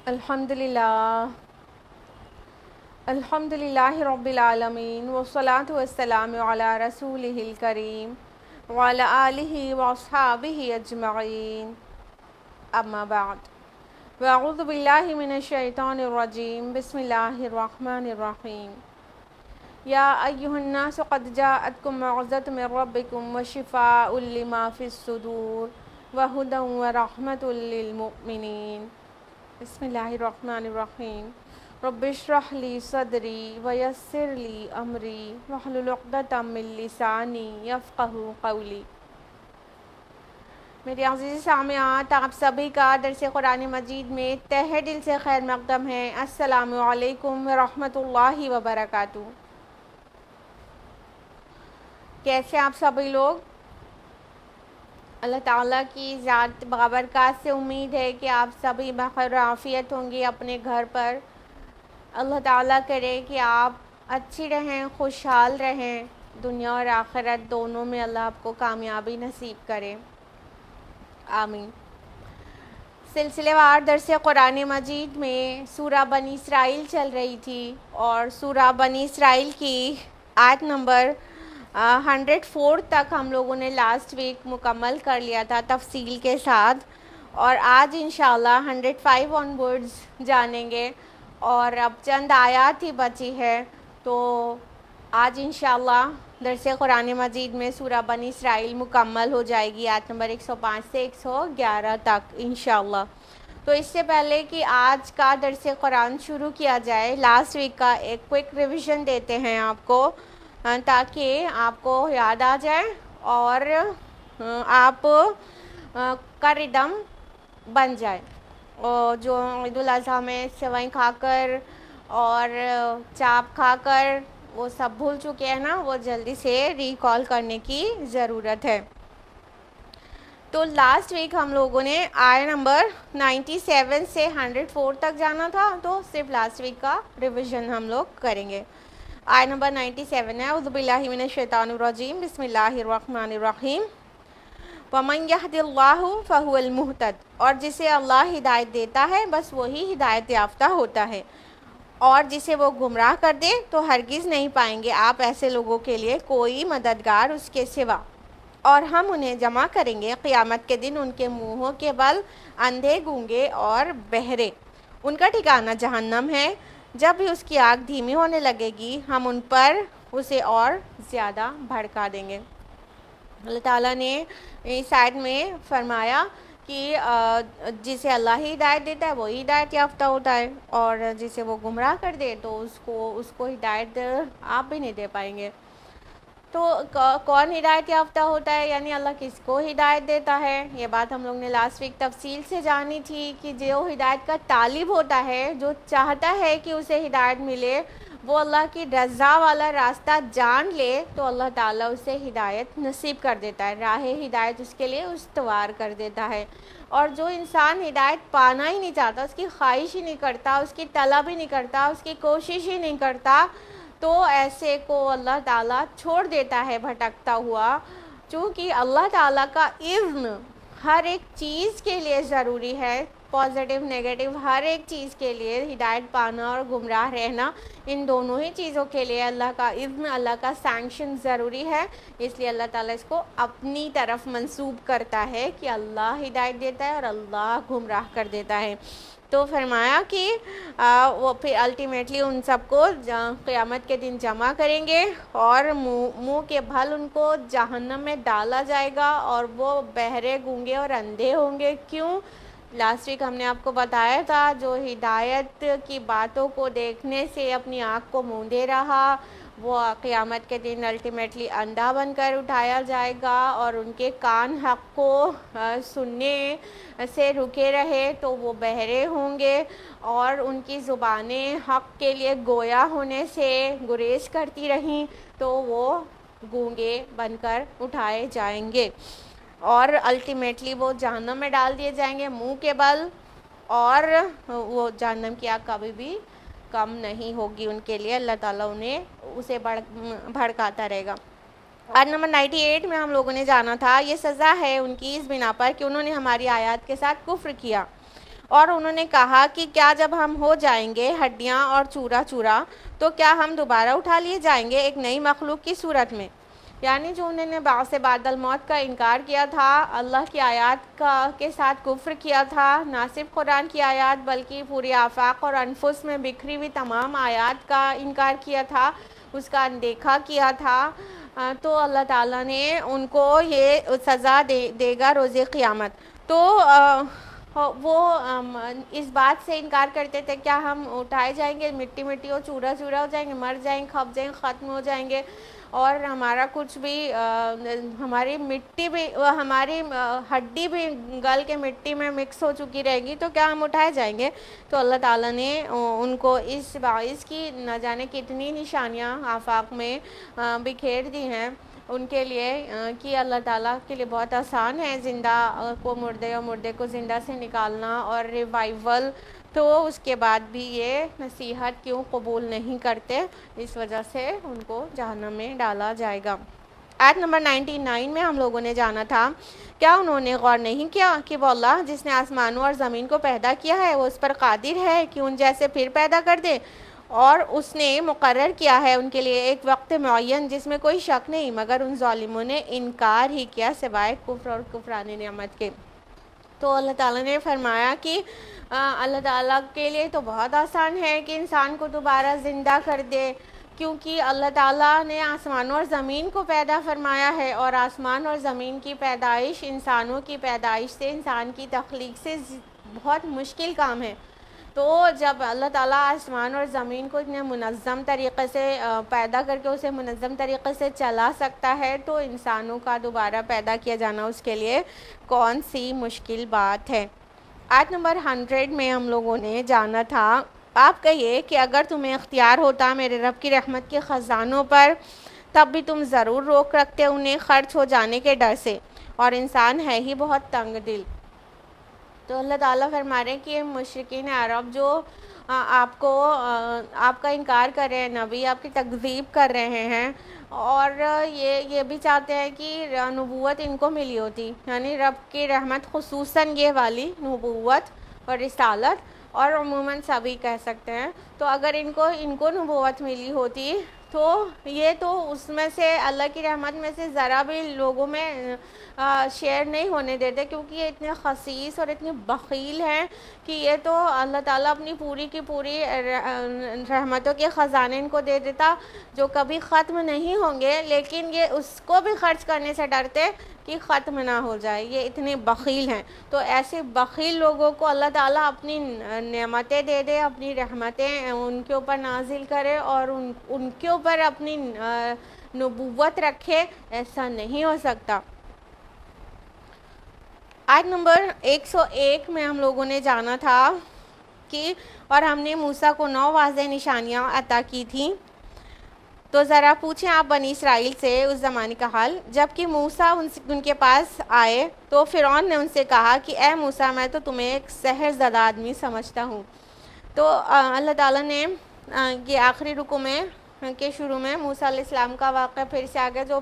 الحمدللہ الحمدللہ رب العالمین والصلاة والسلام علی رسولہ الکریم وعلی آلہ واصحابہ اجمعین، اما بعد، واعوذ باللہ من الشیطان الرجیم، بسم اللہ الرحمن الرحیم۔ یا ایہا الناس قد جاءتکم موعظۃ من ربکم وشفاء لما فی الصدور وہدی ورحمۃ للمؤمنین۔ بسم اللہ الرحمن الرحیم۔ رب اشرح لی صدری ویسر لی امری واحلل عقدۃ من لسانی یفقہوا قولی۔ میرے عزیز سامعات، آپ سبھی کا درس قرآن مجید میں تہہ دل سے خیر مقدم ہے۔ السلام علیکم ورحمۃ اللہ وبرکاتہ۔ کیسے آپ سبھی لوگ؟ اللہ تعالیٰ کی ذات بابرکات سے امید ہے کہ آپ سبھی بخیر و عافیت ہوں گے اپنے گھر پر۔ اللہ تعالیٰ کرے کہ آپ اچھی رہیں، خوشحال رہیں، دنیا اور آخرت دونوں میں اللہ آپ کو کامیابی نصیب کرے، آمین۔ سلسلے وار درس قرآن مجید میں سورہ بنی اسرائیل چل رہی تھی، اور سورہ بنی اسرائیل کی آیت نمبر 104 تک ہم لوگوں نے لاسٹ ویک مکمل کر لیا تھا تفصیل کے ساتھ، اور آج انشاءاللہ 105 آن ورڈز جانیں گے، اور اب چند آیات ہی بچی ہے، تو آج انشاءاللہ درس قرآن مجید میں سورہ بنی اسرائیل مکمل ہو جائے گی، آیت نمبر 105 سے 111 تک انشاءاللہ۔ تو اس سے پہلے کہ آج کا درس قرآن شروع کیا جائے، لاسٹ ویک کا ایک کوئک ریویژن دیتے ہیں آپ کو، تاکہ آپ کو یاد آ جائے اور آپ کا ردم بن جائے۔ اور جو عید الاضحیٰ میں سوئیں کھا کر اور چاپ کھا کر وہ سب بھول چکے ہیں نا، وہ جلدی سے ریکال کرنے کی ضرورت ہے۔ تو لاسٹ ویک ہم لوگوں نے آیت نمبر 97 سے 104 تک جانا تھا، تو صرف لاسٹ ویک کا ریویژن ہم لوگ کریں گے۔ آیت نمبر 97 ہے، اعوذ باللہ من الشیطان الرجیم، بسم اللہ الرحمن الرحیم۔ وَمَن يَهْدِ اللَّهُ فَهُوَ الْمُهْتَدِ، اور جسے اللہ ہدایت دیتا ہے بس وہی ہدایت یافتہ ہوتا ہے، اور جسے وہ گمراہ کر دے تو ہرگز نہیں پائیں گے آپ ایسے لوگوں کے لیے کوئی مددگار اس کے سوا۔ اور ہم انہیں جمع کریں گے قیامت کے دن ان کے منہوں کے بل، اندھے، گونگے اور بہرے۔ ان کا ٹھکانہ جہنم ہے، جب بھی اس کی آگ دھیمی ہونے لگے گی ہم ان پر اسے اور زیادہ بھڑکا دیں گے۔ اللہ تعالیٰ نے اس آیت میں فرمایا کہ جسے اللہ ہی ہدایت دیتا ہے وہی ہدایت یافتہ ہوتا ہے، اور جسے وہ گمراہ کر دے تو اس کو ہدایت آپ بھی نہیں دے پائیں گے۔ تو کون ہدایت یافتہ ہوتا ہے، یعنی اللہ کس کو ہدایت دیتا ہے، یہ بات ہم لوگ نے لاسٹ ویک تفصیل سے جانی تھی کہ جو ہدایت کا طالب ہوتا ہے، جو چاہتا ہے کہ اسے ہدایت ملے، وہ اللہ کی رضا والا راستہ جان لے تو اللہ تعالیٰ اسے ہدایت نصیب کر دیتا ہے، راہ ہدایت اس کے لیے استوار کر دیتا ہے۔ اور جو انسان ہدایت پانا ہی نہیں چاہتا، اس کی خواہش ہی نہیں کرتا، اس کی طلب ہی نہیں کرتا، اس کی کوشش ہی نہیں کرتا، تو ایسے کو اللہ تعالیٰ چھوڑ دیتا ہے بھٹکتا ہوا، چونکہ اللہ تعالیٰ کا اذن ہر ایک چیز کے لیے ضروری ہے، پازیٹیو نیگیٹو ہر ایک چیز کے لیے، ہدایت پانا اور گمراہ رہنا، ان دونوں ہی چیزوں کے لیے اللہ کا اذن، اللہ کا سینکشن ضروری ہے۔ اس لیے اللہ تعالیٰ اس کو اپنی طرف منسوب کرتا ہے کہ اللہ ہدایت دیتا ہے اور اللہ گمراہ کر دیتا ہے۔ تو فرمایا کہ وہ پھر الٹیمیٹلی ان سب کو قیامت کے دن جمع کریں گے، اور منہ کے بھل ان کو جہنم میں ڈالا جائے گا، اور وہ بہرے، گونگے اور اندھے ہوں گے۔ کیوں؟ لاسٹ ویک ہم نے آپ کو بتایا تھا، جو ہدایت کی باتوں کو دیکھنے سے اپنی آنکھ کو موندے رہا، وہ قیامت کے دن الٹیمیٹلی اندھا بن کر اٹھایا جائے گا، اور ان کے کان حق کو سننے سے رکے رہے تو وہ بہرے ہوں گے، اور ان کی زبانیں حق کے لیے گویا ہونے سے گریز کرتی رہیں تو وہ گونگے بن کر اٹھائے جائیں گے، اور الٹیمیٹلی وہ جہنم میں ڈال دیے جائیں گے منہ کے بل، اور وہ جہنم کی آگ کبھی بھی کم نہیں ہوگی ان کے لیے، اللہ تعالیٰ انہیں اسے بھڑکاتا رہے گا۔ آیت نمبر 98 میں ہم لوگوں نے جانا تھا، یہ سزا ہے ان کی اس بنا پر کہ انہوں نے ہماری آیات کے ساتھ کفر کیا، اور انہوں نے کہا کہ کیا جب ہم ہو جائیں گے ہڈیاں اور چورا چورا تو کیا ہم دوبارہ اٹھا لیے جائیں گے ایک نئی مخلوق کی صورت میں؟ یعنی جو انہوں نے بعث بعد الموت کا انکار کیا تھا، اللہ کی آیات کے ساتھ کفر کیا تھا، نہ صرف قرآن کی آیات بلکہ پوری آفاق اور انفس میں بکھری ہوئی تمام آیات کا انکار کیا تھا، اس کا اندیکھا کیا تھا، تو اللہ تعالیٰ نے ان کو یہ سزا دے گا روز قیامت۔ تو وہ اس بات سے انکار کرتے تھے کیا ہم اٹھائے جائیں گے، مٹی مٹی ہو چورا چورا ہو جائیں گے، مر جائیں گے، کھپ جائیں گے، ختم ہو جائیں گے، اور ہمارا کچھ بھی ہماری مٹی بھی ہماری ہڈی بھی گل کے مٹی میں مکس ہو چکی رہے گی تو کیا ہم اٹھائے جائیں گے؟ تو اللہ تعالیٰ نے ان کو اس باعث کی نہ جانے کتنی نشانیاں آفاق میں بکھیر دی ہیں ان کے لیے کہ اللہ تعالیٰ کے لیے بہت آسان ہے زندہ کو مردے اور مردے کو زندہ سے نکالنا اور ریوائیول، تو اس کے بعد بھی یہ نصیحت کیوں قبول نہیں کرتے؟ اس وجہ سے ان کو جہنم میں ڈالا جائے گا۔ آیت نمبر 99 میں ہم لوگوں نے جانا تھا، کیا انہوں نے غور نہیں کیا کہ وہ اللہ جس نے آسمانوں اور زمین کو پیدا کیا ہے وہ اس پر قادر ہے کہ ان جیسے پھر پیدا کر دے، اور اس نے مقرر کیا ہے ان کے لیے ایک وقت معین جس میں کوئی شک نہیں، مگر ان ظالموں نے انکار ہی کیا سوائے کفر اور کفران نعمت کے۔ تو اللہ تعالیٰ نے فرمایا کہ اللہ تعالیٰ کے لیے تو بہت آسان ہے کہ انسان کو دوبارہ زندہ کر دے، کیونکہ اللہ تعالیٰ نے آسمانوں اور زمین کو پیدا فرمایا ہے، اور آسمان اور زمین کی پیدائش انسانوں کی پیدائش سے، انسان کی تخلیق سے بہت مشکل کام ہے۔ تو جب اللہ تعالیٰ آسمان اور زمین کو اتنے منظم طریقے سے پیدا کر کے اسے منظم طریقے سے چلا سکتا ہے تو انسانوں کا دوبارہ پیدا کیا جانا اس کے لیے کون سی مشکل بات ہے؟ آیت نمبر 100 میں ہم لوگوں نے جانا تھا، آپ کہیے کہ اگر تمہیں اختیار ہوتا میرے رب کی رحمت کے خزانوں پر تب بھی تم ضرور روک رکھتے انہیں خرچ ہو جانے کے ڈر سے، اور انسان ہے ہی بہت تنگ دل۔ تو اللہ تعالیٰ فرما رہے ہیں کہ مشرکین عرب جو آپ کا انکار کر رہے ہیں، نبی آپ کی تکذیب کر رہے ہیں، اور یہ بھی چاہتے ہیں کہ نبوت ان کو ملی ہوتی، یعنی رب کی رحمت خصوصاً یہ والی نبوت اور رسالت، اور عموماً سبھی کہہ سکتے ہیں، تو اگر ان کو نبوت ملی ہوتی تو یہ تو اس میں سے اللہ کی رحمت میں سے ذرا بھی لوگوں میں شیئر نہیں ہونے دیتے، کیونکہ یہ اتنے خسیس اور اتنے بخیل ہیں کہ یہ تو اللہ تعالیٰ اپنی پوری کی پوری رحمتوں کے خزانے ان کو دے دیتا جو کبھی ختم نہیں ہوں گے، لیکن یہ اس کو بھی خرچ کرنے سے ڈرتے کہ ختم نہ ہو جائے، یہ اتنے بخیل ہیں۔ تو ایسے بخیل لوگوں کو اللہ تعالیٰ اپنی نعمتیں دے دے، اپنی رحمتیں ان کے اوپر نازل کرے اور ان کے اوپر اپنی نبوت رکھے، ایسا نہیں ہو سکتا۔ آیت نمبر 101 میں ہم لوگوں نے جانا تھا کہ اور ہم نے موسیٰ کو 9 واضح نشانیاں عطا کی تھیں، تو ذرا پوچھیں آپ بنی اسرائیل سے اس زمانے کا حال۔ جب کہ موسیٰ ان کے پاس آئے تو فرعون نے ان سے کہا کہ اے موسیٰ میں تو تمہیں ایک سحر زدہ آدمی سمجھتا ہوں۔ تو اللہ تعالیٰ نے یہ آخری رکوع میں کے شروع میں موسیٰ علیہ السلام کا واقعہ پھر سے آگے جو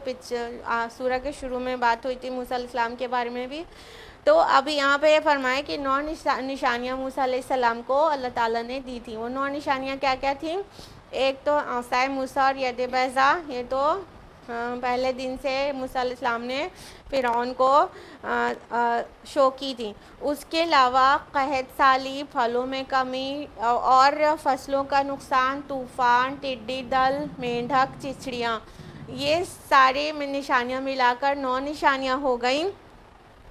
سورہ کے شروع میں بات ہوئی تھی موسیٰ علیہ السلام کے بارے میں بھی، تو اب یہاں پہ یہ فرمایا کہ 9 نشانیاں موسیٰ علیہ السلام کو اللہ تعالیٰ نے دی تھیں۔ وہ 9 نشانیاں کیا کیا تھیں؟ ایک تو عصائے موسیٰ اور ید بیضاء، یہ تو پہلے دن سے موسیٰ علیہ السلام نے فرعون کو شو کی تھی۔ اس کے علاوہ قحط سالی، پھلوں میں کمی اور فصلوں کا نقصان، طوفان، ٹڈی دل، مینڈھک، چچڑیاں، یہ سارے نشانیاں ملا کر 9 نشانیاں ہو گئیں،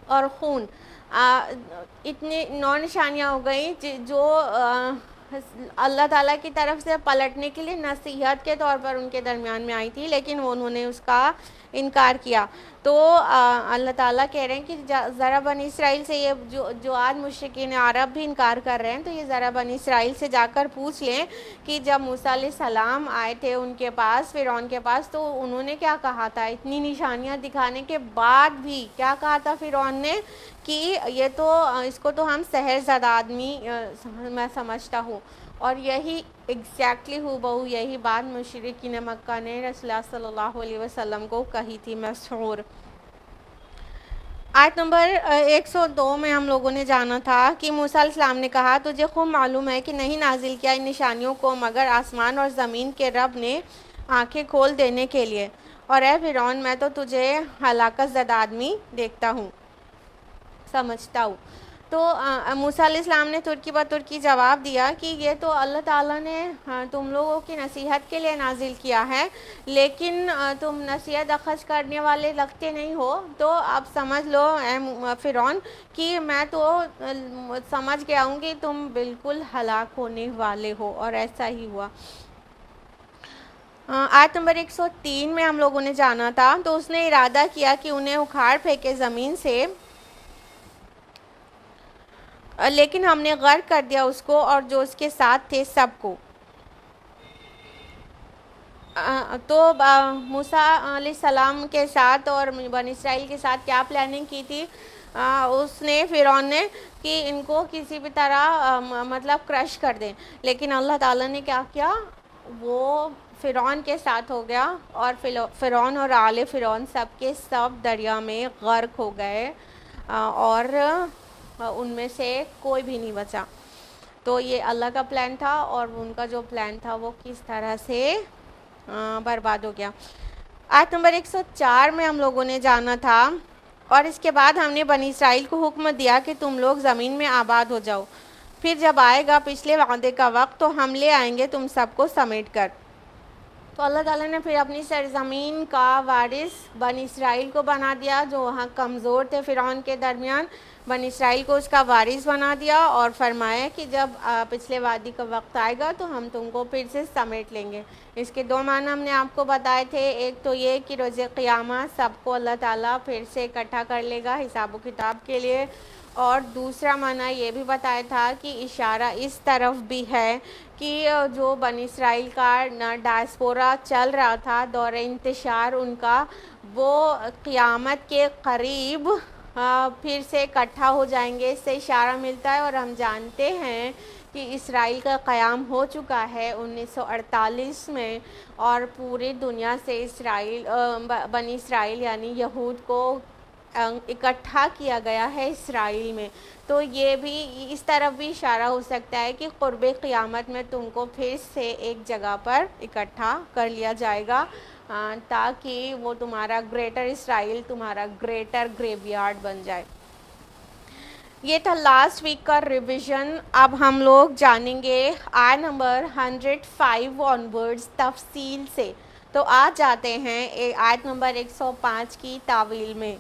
اور خون، اتنی 9 نشانیاں ہو گئیں جو اللہ تعالیٰ کی طرف سے پلٹنے کے لیے نصیحت کے طور پر ان کے درمیان میں آئی تھی، لیکن انہوں نے اس کا انکار کیا۔ تو اللہ تعالیٰ کہہ رہے ہیں کہ ذرا بنی اسرائیل سے یہ جو آج مشرکین عرب بھی انکار کر رہے ہیں، تو یہ ذرا بنی اسرائیل سے جا کر پوچھ لیں کہ جب موسیٰ علیہ السلام آئے تھے ان کے پاس، فرعون کے پاس، تو انہوں نے کیا کہا تھا؟ اتنی نشانیاں دکھانے کے بعد بھی کیا کہا تھا فرعون نے؟ کہ یہ تو اس کو تو ہم سحر زدہ آدمی میں سمجھتا ہوں، اور یہی ایگزیکٹلی بہو یہی بات مشرکین مکہ نے رسول اللہ صلی اللہ علیہ وسلم کو کہی تھی، مسحور۔ آیت نمبر 102 میں ہم لوگوں نے جانا تھا کہ موسیٰ علیہ السلام نے کہا تجھے خوب معلوم ہے کہ نہیں نازل کیا ان نشانیوں کو مگر آسمان اور زمین کے رب نے آنکھیں کھول دینے کے لیے، اور اے فرعون میں تو تجھے ہلاکت زدہ آدمی دیکھتا ہوں، سمجھتا ہوں۔ تو موسیٰ علیہ السلام نے ترکی بہ ترکی جواب دیا کہ یہ تو اللہ تعالیٰ نے تم لوگوں کی نصیحت کے لیے نازل کیا ہے، لیکن تم نصیحت اخذ کرنے والے لگتے نہیں ہو، تو اب سمجھ لو اے فرعون کہ میں تو سمجھ گیا ہوں کہ تم بالکل ہلاک ہونے والے ہو، اور ایسا ہی ہوا۔ آیت نمبر 103 میں ہم لوگوں نے جانا تھا، تو اس نے ارادہ کیا کہ انہیں اکھاڑ پھینکے زمین سے، لیکن ہم نے غرق کر دیا اس کو اور جو اس کے ساتھ تھے سب کو۔ تو موسیٰ علیہ السلام کے ساتھ اور بنی اسرائیل کے ساتھ کیا پلاننگ کی تھی اس نے، فرعون نے، کہ ان کو کسی بھی طرح مطلب کرش کر دیں، لیکن اللہ تعالیٰ نے کیا کیا، وہ فرعون کے ساتھ ہو گیا، اور فرعون اور آل فرعون سب کے سب دریا میں غرق ہو گئے، اور ان میں سے کوئی بھی نہیں بچا۔ تو یہ اللہ کا پلان تھا، اور ان کا جو پلان تھا وہ کس طرح سے برباد ہو گیا۔ آیت نمبر 104 میں ہم لوگوں نے جانا تھا، اور اس کے بعد ہم نے بنی اسرائیل کو حکم دیا کہ تم لوگ زمین میں آباد ہو جاؤ، پھر جب آئے گا پچھلے وعدے کا وقت تو ہم لے آئیں گے تم سب کو سمیٹ کر۔ تو اللہ تعالیٰ نے پھر اپنی سرزمین کا وارث بنی اسرائیل کو بنا دیا، جو وہاں کمزور تھے فرعون کے درمیان، بنی اسرائیل کو اس کا وارث بنا دیا، اور فرمایا کہ جب پچھلے وعدے کا وقت آئے گا تو ہم تم کو پھر سے سمیٹ لیں گے۔ اس کے دو معنی ہم نے آپ کو بتائے تھے، ایک تو یہ کہ روز قیامت سب کو اللہ تعالیٰ پھر سے اکٹھا کر لے گا حساب و کتاب کے لیے، اور دوسرا معنی یہ بھی بتایا تھا کہ اشارہ اس طرف بھی ہے کہ جو بنی اسرائیل کا ڈائسپورا چل رہا تھا، دور انتشار ان کا، وہ قیامت کے قریب پھر سے اکٹھا ہو جائیں گے۔ اس سے اشارہ ملتا ہے، اور ہم جانتے ہیں کہ اسرائیل کا قیام ہو چکا ہے 1948 میں، اور پوری دنیا سے بنی اسرائیل یعنی یہود کو اکٹھا کیا گیا ہے اسرائیل میں۔ تو یہ بھی اس طرف بھی اشارہ ہو سکتا ہے کہ قرب قیامت میں تم کو پھر سے ایک جگہ پر اکٹھا کر لیا جائے گا، تاکہ وہ تمہارا گریٹر اسرائیل تمہارا گریٹر گریو یارڈ بن جائے۔ یہ تھا لاسٹ ویک کا ریویژن۔ اب ہم لوگ جانیں گے آیت نمبر 105 آن ورڈز تفصیل سے۔ تو آج جاتے ہیں آیت نمبر 105 کی تعویل میں۔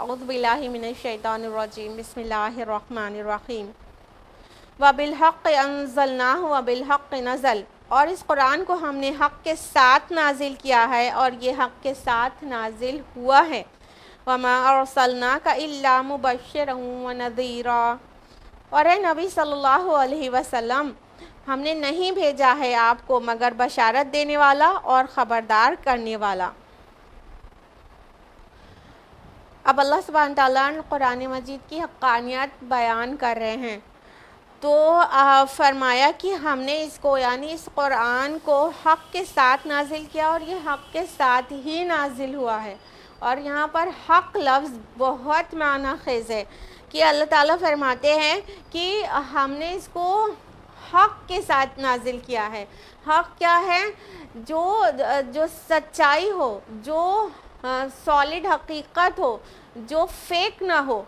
اعوذ باللہ من الشیطان الرجیم، بسم اللہ الرحمن الرحیم۔ وَبِالْحَقِّ أَنزَلْنَاهُ وَبِالْحَقِّ نَزَلَ، اور اس قرآن کو ہم نے حق کے ساتھ نازل کیا ہے، اور یہ حق کے ساتھ نازل ہوا ہے۔ وَمَا أَرْسَلْنَاكَ إِلَّا مُبَشِّرًا وَنَذِيرًا، اور اے نبی صلی اللہ علیہ وسلم، ہم نے نہیں بھیجا ہے آپ کو مگر بشارت دینے والا اور خبردار کرنے والا۔ اب اللہ سبحانہ تعالیٰ قرآن مجید کی حقانیت بیان کر رہے ہیں، تو فرمایا کہ ہم نے اس کو یعنی اس قرآن کو حق کے ساتھ نازل کیا، اور یہ حق کے ساتھ ہی نازل ہوا ہے۔ اور یہاں پر حق لفظ بہت معنی خیز ہے، کہ اللہ تعالیٰ فرماتے ہیں کہ ہم نے اس کو حق کے ساتھ نازل کیا ہے۔ حق کیا ہے؟ جو سچائی ہو، جو سالڈ حقیقت ہو، جو فیک نہ ہو،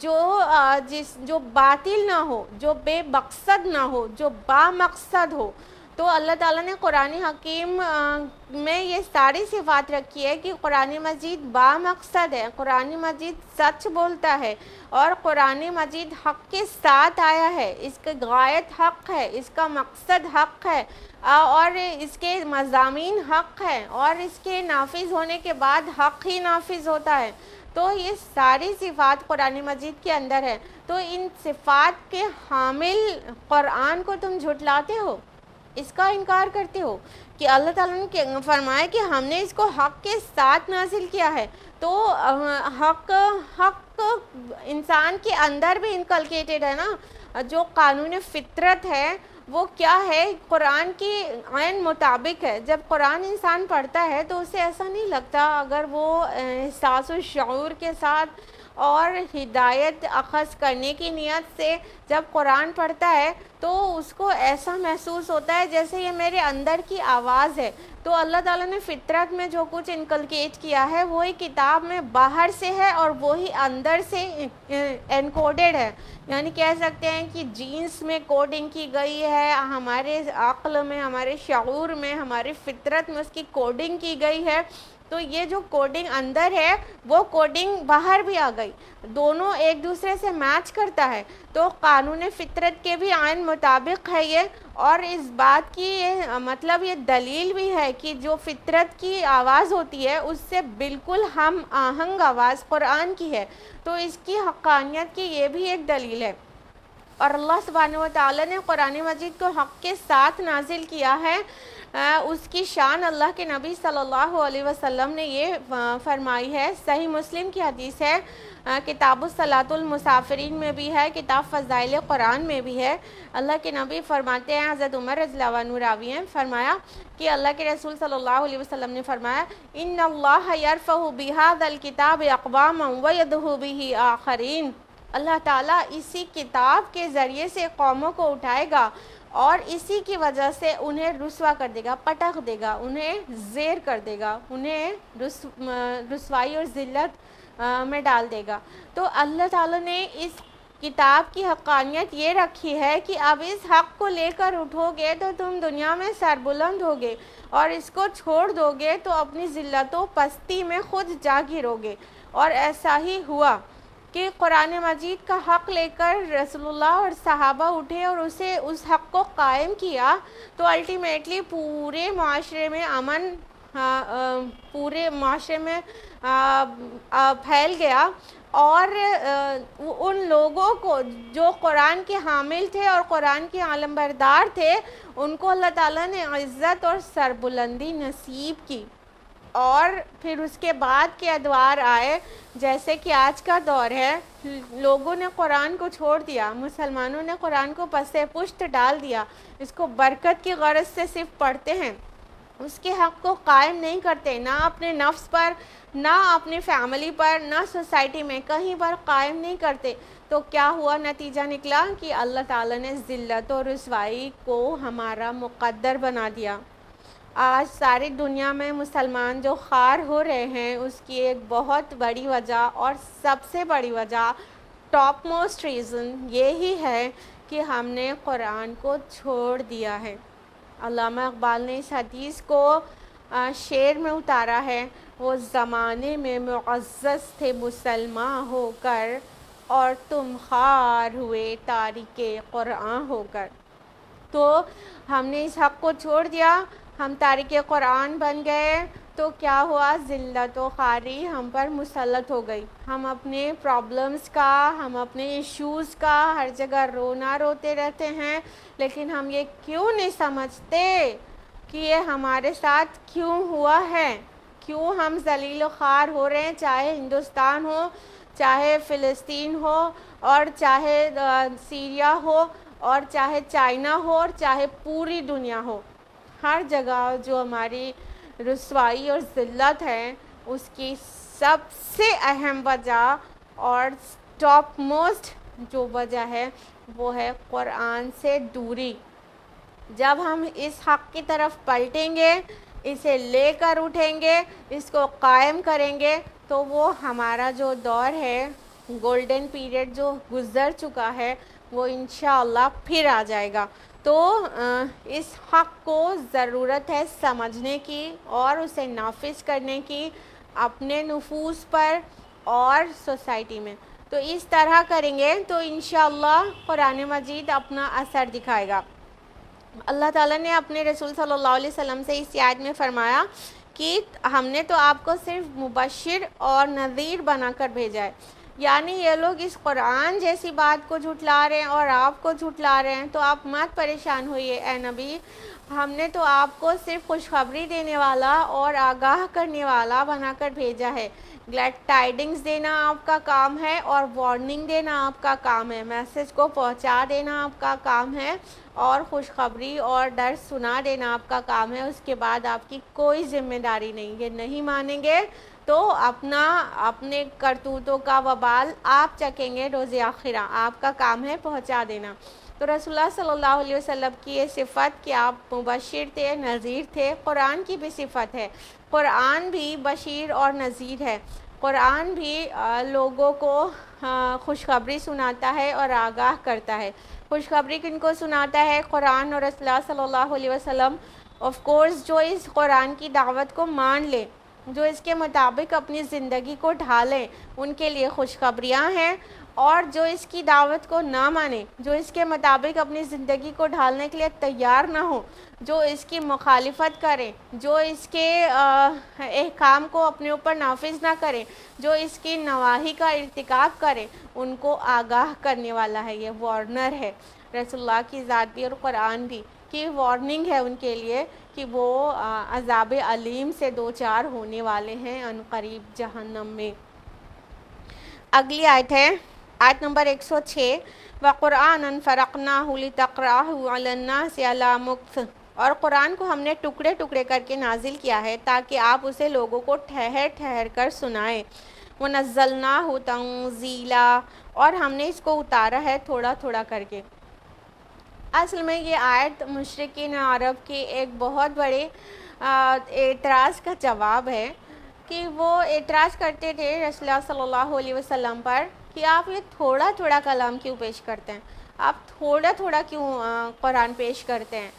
جو باطل نہ ہو، جو بے مقصد نہ ہو، جو با مقصد ہو۔ تو اللہ تعالیٰ نے قرآن حکیم میں یہ ساری صفات رکھی ہے کہ قرآن مجید با مقصد ہے، قرآن مجید سچ بولتا ہے، اور قرآن مجید حق کے ساتھ آیا ہے، اس کا غایت حق ہے، اس کا مقصد حق ہے، اور اس کے مضامین حق ہے، اور اس کے نافذ ہونے کے بعد حق ہی نافذ ہوتا ہے۔ تو یہ ساری صفات قرآن مجید کے اندر ہے۔ تو ان صفات کے حامل قرآن کو تم جھٹلاتے ہو، اس کا انکار کرتے ہو، کہ اللہ تعالیٰ نے فرمایا کہ ہم نے اس کو حق کے ساتھ نازل کیا ہے۔ تو حق انسان کے اندر بھی انکلکیٹڈ ہے نا، جو قانون فطرت ہے وہ کیا ہے، قرآن کی عین مطابق ہے۔ جب قرآن انسان پڑھتا ہے تو اسے ایسا نہیں لگتا، اگر وہ احساس و شعور کے ساتھ اور ہدایت اخذ کرنے کی نیت سے جب قرآن پڑھتا ہے تو اس کو ایسا محسوس ہوتا ہے جیسے یہ میرے اندر کی آواز ہے۔ تو اللہ تعالیٰ نے فطرت میں جو کچھ انکلکیٹ کیا ہے وہی کتاب میں باہر سے ہے اور وہی اندر سے انکوڈڈ ہے، یعنی کہہ سکتے ہیں کہ جینس میں کوڈنگ کی گئی ہے، ہمارے عقل میں، ہمارے شعور میں، ہماری فطرت میں اس کی کوڈنگ کی گئی ہے۔ تو یہ جو کوڈنگ اندر ہے وہ کوڈنگ باہر بھی آ گئی، دونوں ایک دوسرے سے میچ کرتا ہے۔ تو قانون فطرت کے بھی عین مطابق ہے یہ، اور اس بات کی مطلب یہ دلیل بھی ہے کہ جو فطرت کی آواز ہوتی ہے اس سے بالکل ہم آہنگ آواز قرآن کی ہے، تو اس کی حقانیت کی یہ بھی ایک دلیل ہے۔ اور اللہ سبحانہ و تعالیٰ نے قرآن مجید کو حق کے ساتھ نازل کیا ہے۔ اس کی شان اللہ کے نبی صلی اللہ علیہ وسلم نے یہ فرمائی ہے، صحیح مسلم کی حدیث ہے، کتاب الصلاۃ المسافرین میں بھی ہے، کتاب فضائل قرآن میں بھی ہے۔ اللہ کے نبی فرماتے ہیں، حضرت عمر رضی اللہ عنہ راوی ہیں، فرمایا کہ اللہ کے رسول صلی اللہ علیہ وسلم نے فرمایا، ان اللہ یرفع بہذا الکتاب اقواما ویدع بہ آخرین، اللہ تعالیٰ اسی کتاب کے ذریعے سے قوموں کو اٹھائے گا اور اسی کی وجہ سے انہیں رسوا کر دے گا، پٹخ دے گا، انہیں زیر کر دے گا، انہیں رسوائی اور ذلت میں ڈال دے گا۔ تو اللہ تعالیٰ نے اس کتاب کی حقانیت یہ رکھی ہے کہ اب اس حق کو لے کر اٹھو گے تو تم دنیا میں سربلند ہوگے، اور اس کو چھوڑ دو گے تو اپنی ذلت و پستی میں خود جا گرو گے۔ اور ایسا ہی ہوا کہ قرآن مجید کا حق لے کر رسول اللہ اور صحابہ اٹھے اور اس حق کو قائم کیا، تو الٹیمیٹلی پورے معاشرے میں امن پورے معاشرے میں پھیل گیا، اور ان لوگوں کو جو قرآن کے حامل تھے اور قرآن کے علمبردار تھے ان کو اللہ تعالیٰ نے عزت اور سربلندی نصیب کی۔ اور پھر اس کے بعد کے ادوار آئے، جیسے کہ آج کا دور ہے، لوگوں نے قرآن کو چھوڑ دیا، مسلمانوں نے قرآن کو پس پشت ڈال دیا، اس کو برکت کی غرض سے صرف پڑھتے ہیں، اس کے حق کو قائم نہیں کرتے، نہ اپنے نفس پر، نہ اپنی فیملی پر، نہ سوسائٹی میں، کہیں پر قائم نہیں کرتے۔ تو کیا ہوا؟ نتیجہ نکلا کہ اللہ تعالیٰ نے ذلت و رسوائی کو ہمارا مقدر بنا دیا۔ آج ساری دنیا میں مسلمان جو خوار ہو رہے ہیں اس کی ایک بہت بڑی وجہ اور سب سے بڑی وجہ، ٹاپ موسٹ ریزن یہی ہے کہ ہم نے قرآن کو چھوڑ دیا ہے۔ علامہ اقبال نے اس حدیث کو شعر میں اتارا ہے، وہ زمانے میں معزز تھے مسلمان ہو کر، اور تم خوار ہوئے تارک قرآن ہو کر۔ تو ہم نے اس حق کو چھوڑ دیا، ہم تارک قرآن بن گئے، تو کیا ہوا؟ ذلت و خواری ہم پر مسلط ہو گئی۔ ہم اپنے پرابلمز کا، ہم اپنے ایشوز کا ہر جگہ رونا روتے رہتے ہیں، لیکن ہم یہ کیوں نہیں سمجھتے کہ یہ ہمارے ساتھ کیوں ہوا ہے، کیوں ہم ذلیل و خوار ہو رہے ہیں، چاہے ہندوستان ہو، چاہے فلسطین ہو، اور چاہے سیریا ہو، اور چاہے چائنا ہو، اور چاہے پوری دنیا ہو۔ ہر جگہ جو ہماری رسوائی اور ذلت ہے اس کی سب سے اہم وجہ اور ٹاپ موسٹ جو وجہ ہے وہ ہے قرآن سے دوری۔ جب ہم اس حق کی طرف پلٹیں گے، اسے لے کر اٹھیں گے، اس کو قائم کریں گے، تو وہ ہمارا جو دور ہے، گولڈن پیریڈ جو گزر چکا ہے، وہ انشاءاللہ پھر آ جائے گا۔ تو اس حق کو ضرورت ہے سمجھنے کی اور اسے نافذ کرنے کی، اپنے نفوس پر اور سوسائٹی میں۔ تو اس طرح کریں گے تو انشاءاللہ قرآن مجید اپنا اثر دکھائے گا۔ اللہ تعالیٰ نے اپنے رسول صلی اللہ علیہ وسلم سے اس آیت میں فرمایا کہ ہم نے تو آپ کو صرف مبشر اور نذیر بنا کر بھیجا ہے، یعنی یہ لوگ اس قرآن جیسی بات کو جھٹلا رہے ہیں اور آپ کو جھٹلا رہے ہیں، تو آپ مت پریشان ہوئیے اے نبی، ہم نے تو آپ کو صرف خوشخبری دینے والا اور آگاہ کرنے والا بنا کر بھیجا ہے۔ گلیڈ ٹائیڈنگز دینا آپ کا کام ہے اور وارننگ دینا آپ کا کام ہے، میسج کو پہنچا دینا آپ کا کام ہے، اور خوشخبری اور ڈر سنا دینا آپ کا کام ہے۔ اس کے بعد آپ کی کوئی ذمہ داری نہیں، یہ نہیں مانیں گے تو اپنے کرتوتوں کا وبال آپ چکیں گے روز آخرہ، آپ کا کام ہے پہنچا دینا۔ تو رسول اللہ صلی اللہ علیہ وسلم کی یہ صفت کہ آپ مبشر تھے، نذیر تھے، قرآن کی بھی صفت ہے۔ قرآن بھی بشیر اور نذیر ہے، قرآن بھی لوگوں کو خوشخبری سناتا ہے اور آگاہ کرتا ہے۔ خوشخبری کن کو سناتا ہے؟ قرآن اور رسول اللہ صلی اللہ علیہ وسلم۔ آف کورس جو اس قرآن کی دعوت کو مان لے، جو اس کے مطابق اپنی زندگی کو ڈھالیں، ان کے لیے خوشخبریاں ہیں، اور جو اس کی دعوت کو نہ مانے، جو اس کے مطابق اپنی زندگی کو ڈھالنے کے لیے تیار نہ ہو، جو اس کی مخالفت کریں، جو اس کے احکام کو اپنے اوپر نافذ نہ کریں، جو اس کی نواہی کا ارتکاب کریں، ان کو آگاہ کرنے والا ہے، یہ وارنر ہے۔ رسول اللہ کی ذات بھی اور قرآن بھی کی وارننگ ہے ان کے لیے کہ وہ عذاب علیم سے دوچار ہونے والے ہیں عنقریب جہنم میں۔ اگلی آیت ہے آیت نمبر 106، وَقُرْآنًا فَرَقْنَاهُ لِتَقْرَأَهُ عَلَى النَّاسِ عَلَى مُكْثٍ، اور قرآن کو ہم نے ٹکڑے ٹکڑے کر کے نازل کیا ہے تاکہ آپ اسے لوگوں کو ٹھہر ٹھہر کر سنائیں۔ وَنَزَّلْنَاهُ تَنزِيلًا، اور ہم نے اس کو اتارا ہے تھوڑا تھوڑا کر کے۔ اصل میں یہ آیت مشرکین عرب کے ایک بہت بڑے اعتراض کا جواب ہے کہ وہ اعتراض کرتے تھے رسول اللہ صلی اللہ علیہ وسلم پر کہ آپ یہ تھوڑا تھوڑا کلام کیوں پیش کرتے ہیں، آپ تھوڑا تھوڑا کیوں قرآن پیش کرتے ہیں۔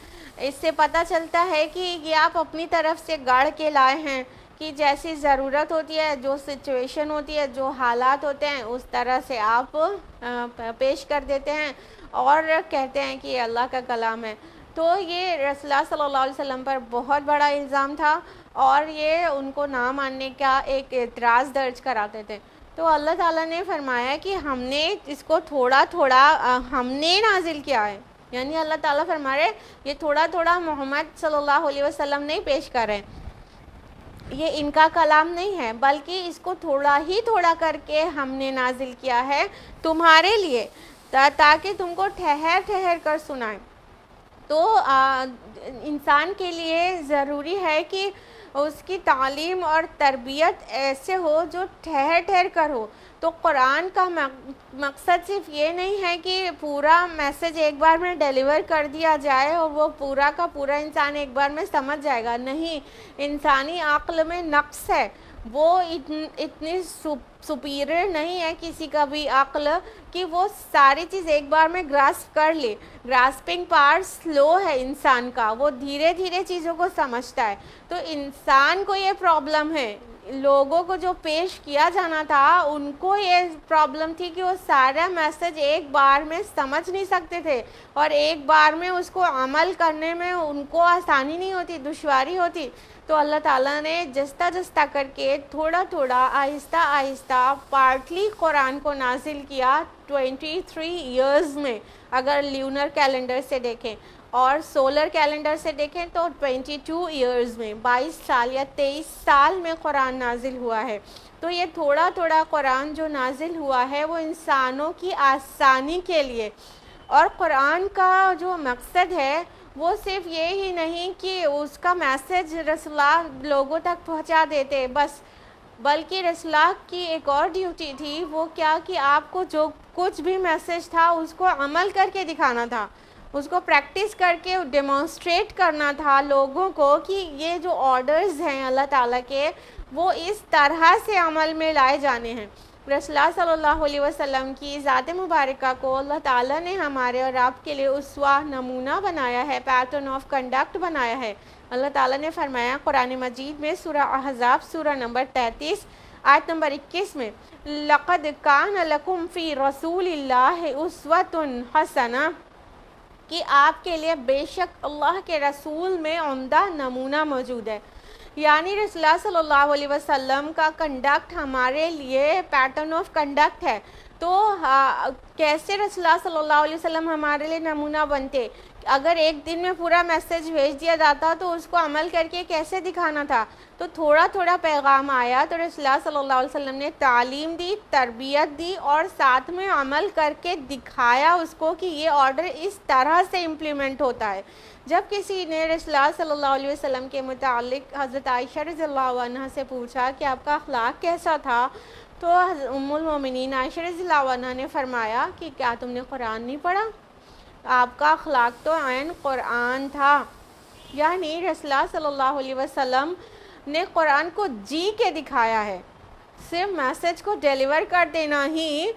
اس سے پتہ چلتا ہے کہ یہ آپ اپنی طرف سے گڑھ کے لائے ہیں کہ جیسی ضرورت ہوتی ہے، جو سچویشن ہوتی ہے، جو حالات ہوتے ہیں، اس طرح سے آپ پیش کر دیتے ہیں اور کہتے ہیں کہ یہ اللہ کا کلام ہے۔ تو یہ رسول اللہ صلی اللہ علیہ وسلم پر بہت بڑا الزام تھا، اور یہ ان کو نہ ماننے کا ایک اعتراض درج کراتے تھے۔ تو اللہ تعالیٰ نے فرمایا کہ ہم نے اس کو تھوڑا تھوڑا ہم نے نازل کیا ہے، یعنی اللہ تعالیٰ فرما رہے یہ تھوڑا تھوڑا محمد صلی اللہ علیہ وسلم نہیں پیش کر رہے، یہ ان کا کلام نہیں ہے، بلکہ اس کو تھوڑا ہی تھوڑا کر کے ہم نے نازل کیا ہے تمہارے لیے، تاکہ تم کو ٹھہر ٹھہر کر سنائیں۔ تو انسان کے لیے ضروری ہے کہ اس کی تعلیم اور تربیت ایسے ہو جو ٹھہر ٹھہر کر ہو۔ تو قرآن کا مقصد صرف یہ نہیں ہے کہ پورا میسج ایک بار میں ڈیلیور کر دیا جائے اور وہ پورا کا پورا انسان ایک بار میں سمجھ جائے گا، نہیں، انسانی عقل میں نقص ہے، وہ اتنی سپیریئر نہیں ہے کسی کا بھی عقل کہ وہ ساری چیز ایک بار میں گراسپ کر لے۔ گراسپنگ پاور سلو ہے انسان کا، وہ دھیرے دھیرے چیزوں کو سمجھتا ہے۔ تو انسان کو یہ پرابلم ہے، لوگوں کو جو پیش کیا جانا تھا ان کو یہ پرابلم تھی کہ وہ سارا میسج ایک بار میں سمجھ نہیں سکتے تھے، اور ایک بار میں اس کو عمل کرنے میں ان کو آسانی نہیں ہوتی، دشواری ہوتی۔ تو اللہ تعالیٰ نے جستا جستا کر کے تھوڑا تھوڑا آہستہ آہستہ پارٹلی قرآن کو نازل کیا 23 ایئرز میں، اگر لیونر کیلنڈر سے دیکھیں، اور سولر کیلنڈر سے دیکھیں تو 22 ایئرز میں، 22 سال یا 23 سال میں قرآن نازل ہوا ہے۔ تو یہ تھوڑا تھوڑا قرآن جو نازل ہوا ہے وہ انسانوں کی آسانی کے لیے، اور قرآن کا جو مقصد ہے وہ صرف یہ ہی نہیں کہ اس کا میسج رسول اللہ لوگوں تک پہنچا دیتے بس، بلکہ رسول اللہ کی ایک اور ڈیوٹی تھی، وہ کیا کہ آپ کو جو کچھ بھی میسج تھا اس کو عمل کر کے دکھانا تھا، اس کو پریکٹس کر کے ڈیمانسٹریٹ کرنا تھا لوگوں کو کہ یہ جو آرڈرز ہیں اللہ تعالیٰ کے وہ اس طرح سے عمل میں لائے جانے ہیں۔ رسول اللہ صلی اللہ علیہ وسلم کی ذات مبارکہ کو اللہ تعالیٰ نے ہمارے اور آپ کے لیے اسوہ، نمونہ بنایا ہے، پیٹرن آف کنڈکٹ بنایا ہے۔ اللہ تعالیٰ نے فرمایا قرآن مجید میں سورہ احزاب سورہ نمبر 33 آیت نمبر 21 میں، لَقَدْ كَانَ لَكُمْ فِي رَسُولِ اللَّهِ أُسْوَةٌ حَسَنَةٌ، کہ آپ کے لیے بے شک اللہ کے رسول میں عمدہ نمونہ موجود ہے۔ یعنی رسول اللہ صلی اللہ علیہ وسلم کا کنڈکٹ ہمارے لیے پیٹرن آف کنڈکٹ ہے۔ تو کیسے رسول اللہ صلی اللہ علیہ وسلم ہمارے لیے نمونہ بنتے؟ اگر ایک دن میں پورا میسج بھیج دیا جاتا تو اس کو عمل کر کے کیسے دکھانا تھا؟ تو تھوڑا تھوڑا پیغام آیا تو رسول اللہ صلی اللہ علیہ وسلم نے تعلیم دی، تربیت دی، اور ساتھ میں عمل کر کے دکھایا اس کو کہ یہ آرڈر اس طرح سے امپلیمنٹ ہوتا ہے۔ جب کسی نے رسول اللہ صلی اللہ علیہ وسلم کے متعلق حضرت عائشہ رضی اللہ عنہا سے پوچھا کہ آپ کا اخلاق کیسا تھا، تو ام المومنین عائشہ رضی اللہ عنہا نے فرمایا کہ کیا تم نے قرآن نہیں پڑھا؟ آپ کا اخلاق تو عین قرآن تھا۔ یعنی رسول اللہ صلی اللہ علیہ وسلم نے قرآن کو جی کے دکھایا ہے۔ صرف میسج کو ڈیلیور کر دینا ہی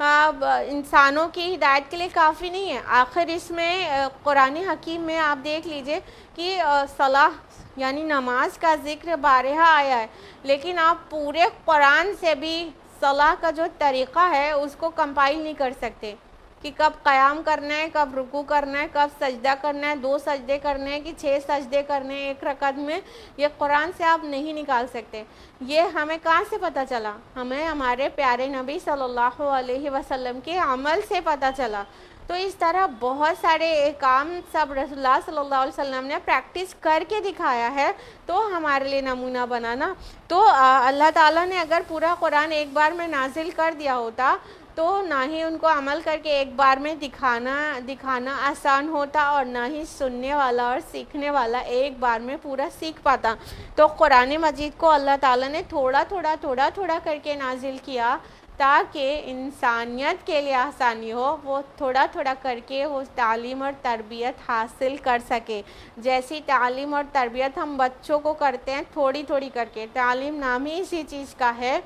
انسانوں کی ہدایت کے لیے کافی نہیں ہے۔ آخر اس میں قرآن حکیم میں آپ دیکھ لیجئے کہ صلاح یعنی نماز کا ذکر بارہا آیا ہے، لیکن آپ پورے قرآن سے بھی صلاح کا جو طریقہ ہے اس کو کمپائل نہیں کر سکتے کہ کب قیام کرنا ہے، کب رکوع کرنا ہے، کب سجدہ کرنا ہے، 2 سجدے کرنے ہیں کہ 6 سجدے کرنے ہیں ایک رکعت میں، یہ قرآن سے آپ نہیں نکال سکتے۔ یہ ہمیں کہاں سے پتہ چلا؟ ہمیں ہمارے پیارے نبی صلی اللہ علیہ وسلم کے عمل سے پتہ چلا۔ تو اس طرح بہت سارے کام سب رسول اللہ صلی اللہ علیہ وسلم نے پریکٹس کر کے دکھایا ہے، تو ہمارے لیے نمونہ بنانا۔ تو اللہ تعالیٰ نے اگر پورا قرآن ایک بار میں نازل کر دیا ہوتا تو نہ ہی ان کو عمل کر کے ایک بار میں دکھانا آسان ہوتا، اور نہ ہی سننے والا اور سیکھنے والا ایک بار میں پورا سیکھ پاتا۔ تو قرآن مجید کو اللہ تعالیٰ نے تھوڑا تھوڑا کر کے نازل کیا تاکہ انسانیت کے لیے آسانی ہو، وہ تھوڑا تھوڑا کر کے وہ تعلیم اور تربیت حاصل کر سکے۔ جیسی تعلیم اور تربیت ہم بچوں کو کرتے ہیں تھوڑی تھوڑی کر کے، تعلیم نام ہی اسی چیز کا ہے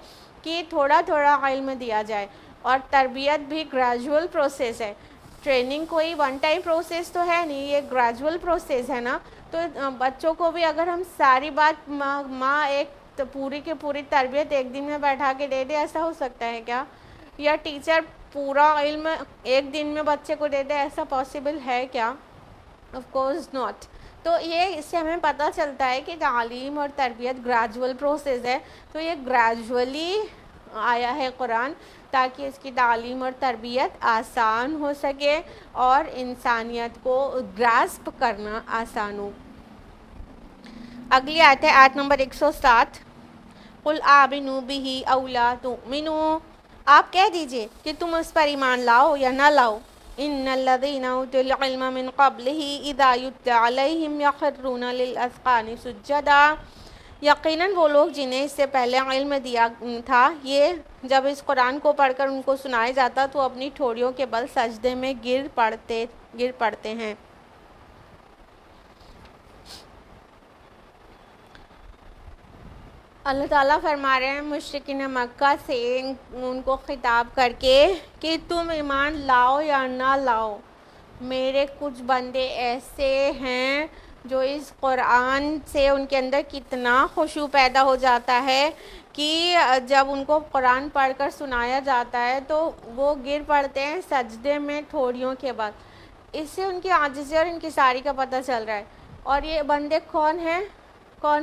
کہ تھوڑا تھوڑا علم دیا جائے، اور تربیت بھی گریجول پروسیس ہے۔ ٹریننگ کوئی ون ٹائم پروسیس تو ہے نہیں، یہ گریجول پروسیس ہے نا۔ تو بچوں کو بھی اگر ہم ساری بات ماں ایک پوری کی پوری تربیت ایک دن میں بیٹھا کے دے دے، ایسا ہو سکتا ہے کیا؟ یا ٹیچر پورا علم ایک دن میں بچے کو دے دے، ایسا پاسبل ہے کیا؟ Of course not. تو یہ اس سے ہمیں پتہ چلتا ہے کہ تعلیم اور تربیت گریجول پروسیس ہے۔ تو یہ گریجولی آیا ہے قرآن تاکہ اس کی تعلیم اور تربیت آسان ہو سکے اور انسانیت کو گراسپ کرنا آسان ہو۔ اگلی آیت ہے آیت نمبر 107۔ قُلْ آمِنُوا بِهِ أَوْ لَا تُؤْمِنُوا، آپ کہہ دیجئے کہ تم اس پر ایمان لاؤ یا نہ لاؤ۔ إِنَّ الَّذِينَ أُوتُوا الْعِلْمَ مِنْ قَبْلِهِ إِذَا يُتْلَىٰ عَلَيْهِمْ يَخِرُّونَ لِلْأَذْقَانِ سُجَّدًا، یقیناً وہ لوگ جنہیں اس سے پہلے علم دیا تھا، یہ جب اس قرآن کو پڑھ کر ان کو سنایا جاتا تو اپنی ٹھوڑیوں کے بل سجدے میں گر پڑتے ہیں۔ اللہ تعالیٰ فرما رہے ہیں مشرکین مکہ سے ان کو خطاب کر کے کہ تم ایمان لاؤ یا نہ لاؤ، میرے کچھ بندے ایسے ہیں جو اس قرآن سے ان کے اندر کتنا خشوع پیدا ہو جاتا ہے کہ جب ان کو قرآن پڑھ کر سنایا جاتا ہے تو وہ گر پڑتے ہیں سجدے میں ٹھوڑیوں کے بعد۔ اس سے ان کی عاجزی اور انکساری کا پتہ چل رہا ہے۔ اور یہ بندے کون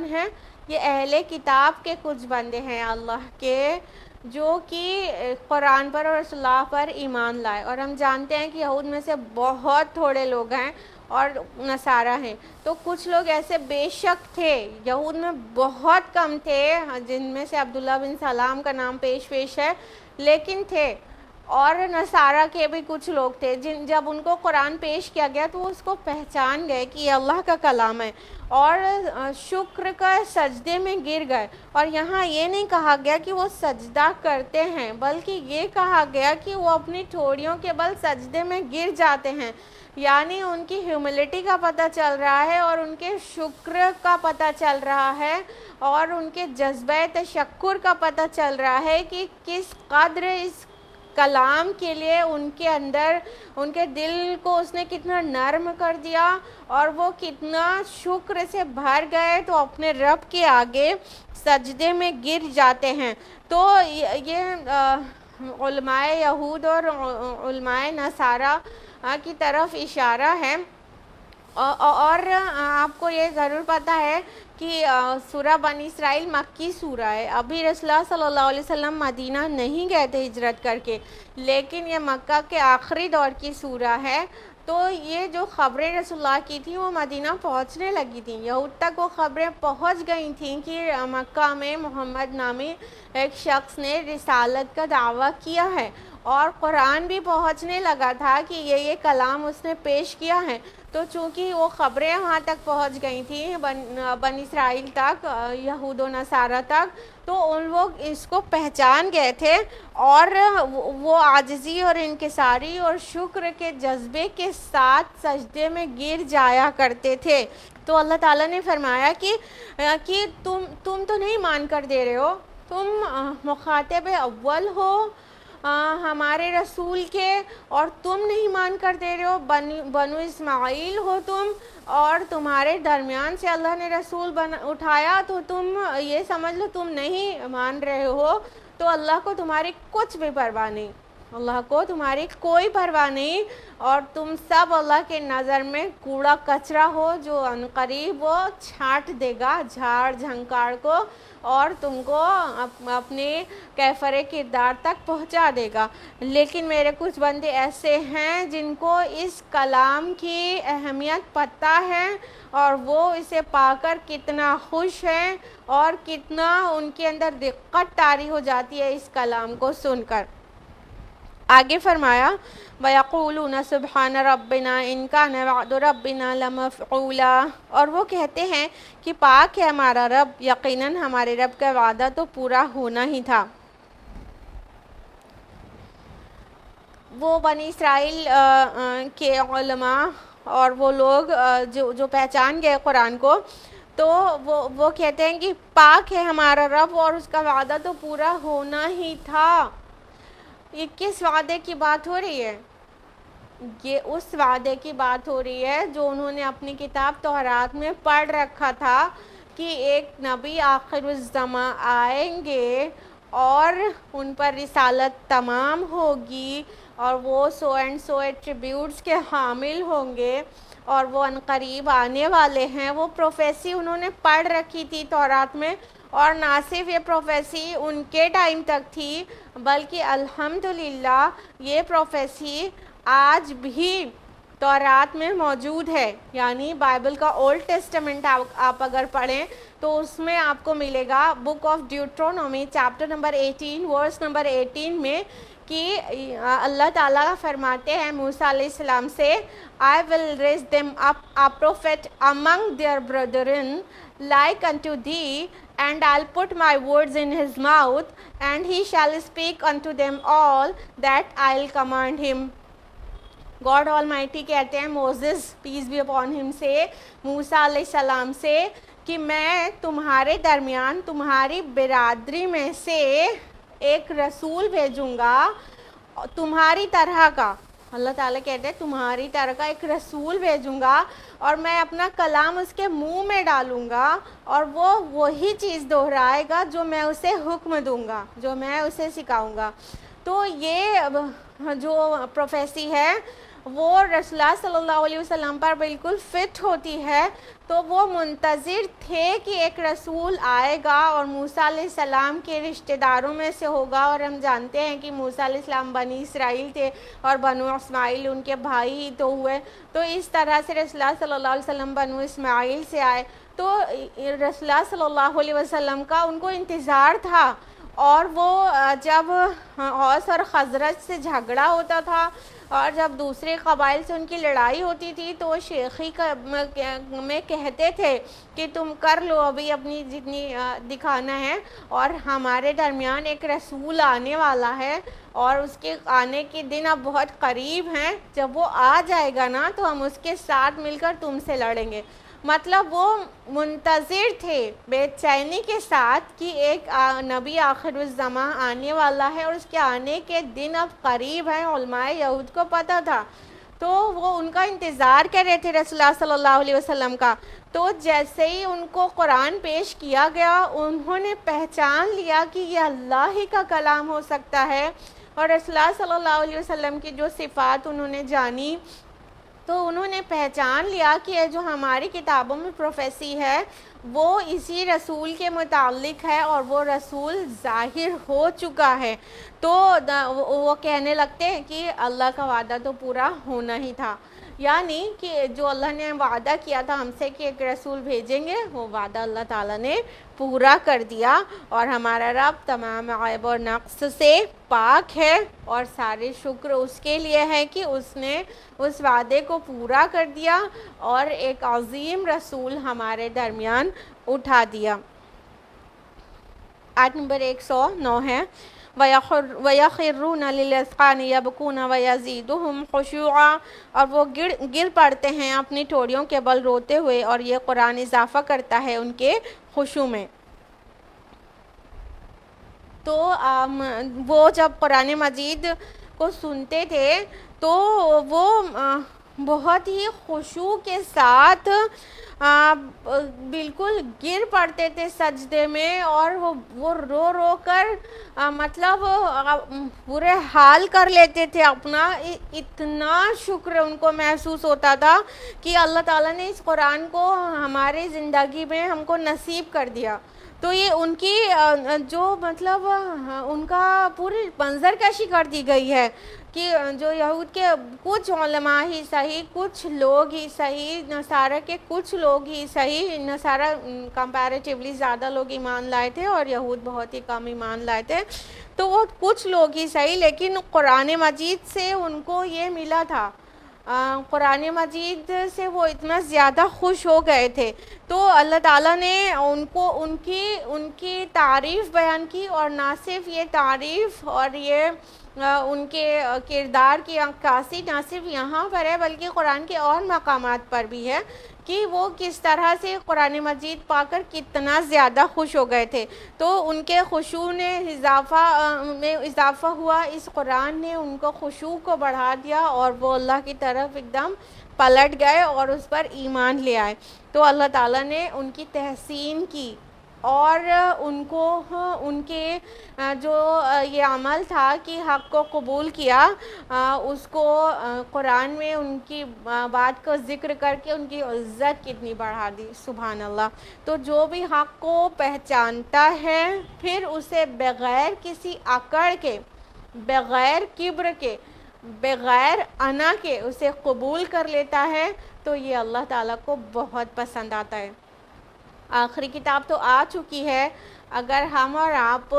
ہیں؟ یہ اہل کتاب کے کچھ بندے ہیں اللہ کے، جو کہ قرآن پر اور رسول اللہ پر ایمان لائے۔ اور ہم جانتے ہیں کہ یہود میں سے بہت تھوڑے لوگ ہیں اور نصارہ ہیں، تو کچھ لوگ ایسے بے شک تھے، یہود میں بہت کم تھے جن میں سے عبداللہ بن سلام کا نام پیش ہے، لیکن تھے۔ اور نصارہ کے بھی کچھ لوگ تھے جب ان کو قرآن پیش کیا گیا تو وہ اس کو پہچان گئے کہ یہ اللہ کا کلام ہے، اور شکر کا سجدے میں گر گئے۔ اور یہاں یہ نہیں کہا گیا کہ وہ سجدہ کرتے ہیں، بلکہ یہ کہا گیا کہ وہ اپنی ٹھوڑیوں کے بل سجدے میں گر جاتے ہیں، یعنی ان کی ہیوملٹی کا پتہ چل رہا ہے اور ان کے شکر کا پتہ چل رہا ہے اور ان کے جذبہ تشکر کا پتہ چل رہا ہے کہ کس قدر اس کلام کے لیے ان کے اندر، ان کے دل کو اس نے کتنا نرم کر دیا اور وہ کتنا شکر سے بھر گئے تو اپنے رب کے آگے سجدے میں گر جاتے ہیں۔ تو یہ علماء یہود اور علماء نصارہ کی طرف اشارہ ہے اور آپ کو یہ ضرور پتہ ہے کہ سورہ بنی اسرائیل مکی سورہ ہے. ابھی رسول اللہ صلی اللہ علیہ وسلم مدینہ نہیں گئے تھے ہجرت کر کے، لیکن یہ مکہ کے آخری دور کی سورہ ہے. تو یہ جو خبریں رسول اللہ کی تھیں وہ مدینہ پہنچنے لگی تھیں، یہود تک وہ خبریں پہنچ گئی تھیں کہ مکہ میں محمد نامی ایک شخص نے رسالت کا دعویٰ کیا ہے، اور قرآن بھی پہنچنے لگا تھا کہ یہ کلام اس نے پیش کیا ہے. تو چونکہ وہ خبریں وہاں تک پہنچ گئی تھیں بنی اسرائیل تک، یہود و نصارہ تک، تو ان لوگ اس کو پہچان گئے تھے، اور وہ عاجزی اور انکساری اور شکر کے جذبے کے ساتھ سجدے میں گر جایا کرتے تھے. تو اللہ تعالیٰ نے فرمایا کہ تم تو نہیں مان کر دے رہے ہو، تم مخاطب اول ہو ہمارے رسول کے، اور تم نہیں مان کر دے رہے ہو، بنو اسماعیل ہو تم، اور تمہارے درمیان سے اللہ نے رسول اٹھایا، تو تم یہ سمجھ لو تم نہیں مان رہے ہو. تو اللہ کو تمہاری کچھ بھی پرواہ نہیں، اللہ کو تمہاری کوئی پرواہ نہیں، اور تم سب اللہ کے نظر میں کوڑا کچرا ہو جو عنقریب وہ چھانٹ دے گا جھاڑ جھنکاڑ کو، اور تم کو اپنے کیفر کردار تک پہنچا دے گا. لیکن میرے کچھ بندے ایسے ہیں جن کو اس کلام کی اہمیت پتہ ہے، اور وہ اسے پا کر کتنا خوش ہیں، اور کتنا ان کے اندر دقت طاری ہو جاتی ہے اس کلام کو سن کر. آگے فرمایا وَيَقُولُونَ سُبْحَانَ رَبِّنَا إِن كَانَ وَعْدُ رَبِّنَا لَمَفْعُولًا، اور وہ کہتے ہیں کہ پاک ہے ہمارا رب، یقیناً ہمارے رب کا وعدہ تو پورا ہونا ہی تھا. وہ بنی اسرائیل کے علماء اور وہ لوگ جو پہچان گئے قرآن کو، تو وہ کہتے ہیں کہ پاک ہے ہمارا رب اور اس کا وعدہ تو پورا ہونا ہی تھا. یہ کس وعدے کی بات ہو رہی ہے؟ یہ اس وعدے کی بات ہو رہی ہے جو انہوں نے اپنی کتاب تورات میں پڑھ رکھا تھا کہ ایک نبی آخر الزماں آئیں گے اور ان پر رسالت تمام ہوگی، اور وہ سو اینڈ سو ایٹریبیوٹس کے حامل ہوں گے، اور وہ عنقریب آنے والے ہیں. وہ پروفیسی انہوں نے پڑھ رکھی تھی تورات میں، اور نہ صرف یہ پروفیسی ان کے ٹائم تک تھی، بلکہ الحمدللہ یہ پروفیسی آج بھی تورات میں موجود ہے. یعنی بائبل کا اولڈ ٹیسٹمنٹ آپ اگر پڑھیں تو اس میں آپ کو ملے گا book of Deuteronomy chapter number 18 verse number 18 میں کہ اللہ تعالیٰ فرماتے ہیں موسیٰ علیہ السلام سے I will raise them up a prophet among their brethren like unto thee, and I'll put my words in his mouth, and he shall speak unto them all that I'll command him. God Almighty کہتے ہیں Moses piece be upon him سے، موسیٰ علیہ السلام سے، کہ میں تمہارے درمیان تمہاری برادری میں سے ایک رسول بھیجوں گا تمہاری طرح کا. اللہ تعالیٰ کہتے ہیں تمہاری طرح کا ایک رسول بھیجوں گا، اور میں اپنا کلام اس کے منہ میں ڈالوں گا، اور وہ وہی چیز دہرائے گا جو میں اسے حکم دوں گا، جو میں اسے سکھاؤں گا. تو یہ جو پروفیسی ہے وہ رسول اللہ صلی اللہ علیہ وسلم پر بالکل فٹ ہوتی ہے. تو وہ منتظر تھے کہ ایک رسول آئے گا اور موسیٰ علیہ السلام کے رشتہ داروں میں سے ہوگا، اور ہم جانتے ہیں کہ موسیٰ علیہ السلام بنی اسرائیل تھے اور بنو اسماعیل ان کے بھائی ہی تو ہوئے. تو اس طرح سے رسول اللہ صلی اللہ علیہ وسلم بنو اسماعیل سے آئے. تو رسول اللہ صلی اللہ علیہ وسلم کا ان کو انتظار تھا. اور وہ جب اوس اور خزرج سے جھگڑا ہوتا تھا اور جب دوسرے قبائل سے ان کی لڑائی ہوتی تھی تو وہ شیخی میں کہتے تھے کہ تم کر لو ابھی اپنی جتنی دکھانا ہے، اور ہمارے درمیان ایک رسول آنے والا ہے، اور اس کے آنے کے دن اب بہت قریب ہیں، جب وہ آ جائے گا نا تو ہم اس کے ساتھ مل کر تم سے لڑیں گے. مطلب وہ منتظر تھے بے چینی کے ساتھ کہ ایک نبی آخر الزماں آنے والا ہے، اور اس کے آنے کے دن اب قریب ہیں. علماء یہود کو پتہ تھا، تو وہ ان کا انتظار کر رہے تھے رسول اللہ صلی اللہ علیہ وسلم کا. تو جیسے ہی ان کو قرآن پیش کیا گیا انہوں نے پہچان لیا کہ یہ اللہ ہی کا کلام ہو سکتا ہے، اور رسول اللہ صلی اللہ علیہ وسلم کی جو صفات انہوں نے جانی تو انہوں نے پہچان لیا کہ جو ہماری کتابوں میں پروفیسی ہے وہ اسی رسول کے متعلق ہے اور وہ رسول ظاہر ہو چکا ہے، تو وہ کہنے لگتے ہیں کہ اللہ کا وعدہ تو پورا ہونا ہی تھا، یعنی کہ جو اللہ نے وعدہ کیا تھا ہم سے کہ ایک رسول بھیجیں گے، وہ وعدہ اللہ تعالیٰ نے پورا کر دیا، اور ہمارا رب تمام عیب اور نقص سے پاک ہے، اور سارے شکر اس کے لیے ہے کہ اس نے اس وعدے کو پورا کر دیا اور ایک عظیم رسول ہمارے درمیان اٹھا دیا۔ آیت نمبر 109 ہے وَيَخِرُّونَ لِلْأَذْقَانِ يَبْكُونَ وَيَزِيدُهُمْ خُشُوعًا، اور وہ گر پڑتے ہیں اپنی ٹھوڑیوں کے بل روتے ہوئے، اور یہ قرآن اضافہ کرتا ہے ان کے خشوع میں۔ تو وہ جب قرآن مجید کو سنتے تھے تو وہ بہت ہی خشوع کے ساتھ بالکل گر پڑتے تھے سجدے میں، اور وہ رو رو کر مطلب برے حال کر لیتے تھے اپنا، اتنا شکر ان کو محسوس ہوتا تھا کہ اللہ تعالیٰ نے اس قرآن کو ہماری زندگی میں ہم کو نصیب کر دیا۔ تو یہ ان کی جو مطلب ان کا پوری منظر کشی کر دی گئی ہے کہ جو یہود کے کچھ علماء ہی صحیح، کچھ لوگ ہی صحیح، نصارہ کے کچھ لوگ ہی صحیح، نصارہ کمپیریٹیولی زیادہ لوگ ایمان لائے تھے اور یہود بہت ہی کم ایمان لائے تھے، تو وہ کچھ لوگ ہی صحیح، لیکن قرآن مجید سے ان کو یہ ملا تھا، قرآن مجید سے وہ اتنا زیادہ خوش ہو گئے تھے، تو اللہ تعالیٰ نے ان کی تعریف بیان کی، اور نہ صرف یہ تعریف اور یہ ان کے کردار کی عکاسی نہ صرف یہاں پر ہے بلکہ قرآن کے اور مقامات پر بھی ہے کہ وہ کس طرح سے قرآن مجید پا کر کتنا زیادہ خوش ہو گئے تھے، تو ان کے خشوع میں اضافہ ہوا، اس قرآن نے ان کو خشوع کو بڑھا دیا اور وہ اللہ کی طرف ایک دم پلٹ گئے اور اس پر ایمان لے آئے، تو اللہ تعالیٰ نے ان کی تحسین کی، اور ان کے جو یہ عمل تھا کہ حق کو قبول کیا، اس کو قرآن میں ان کی بات کو ذکر کر کے ان کی عزت کتنی بڑھا دی، سبحان اللہ۔ تو جو بھی حق کو پہچانتا ہے پھر اسے بغیر کسی اکڑ کے، بغیر کبر کے، بغیر انا کے اسے قبول کر لیتا ہے، تو یہ اللہ تعالیٰ کو بہت پسند آتا ہے۔ آخری کتاب تو آ چکی ہے، اگر ہم اور آپ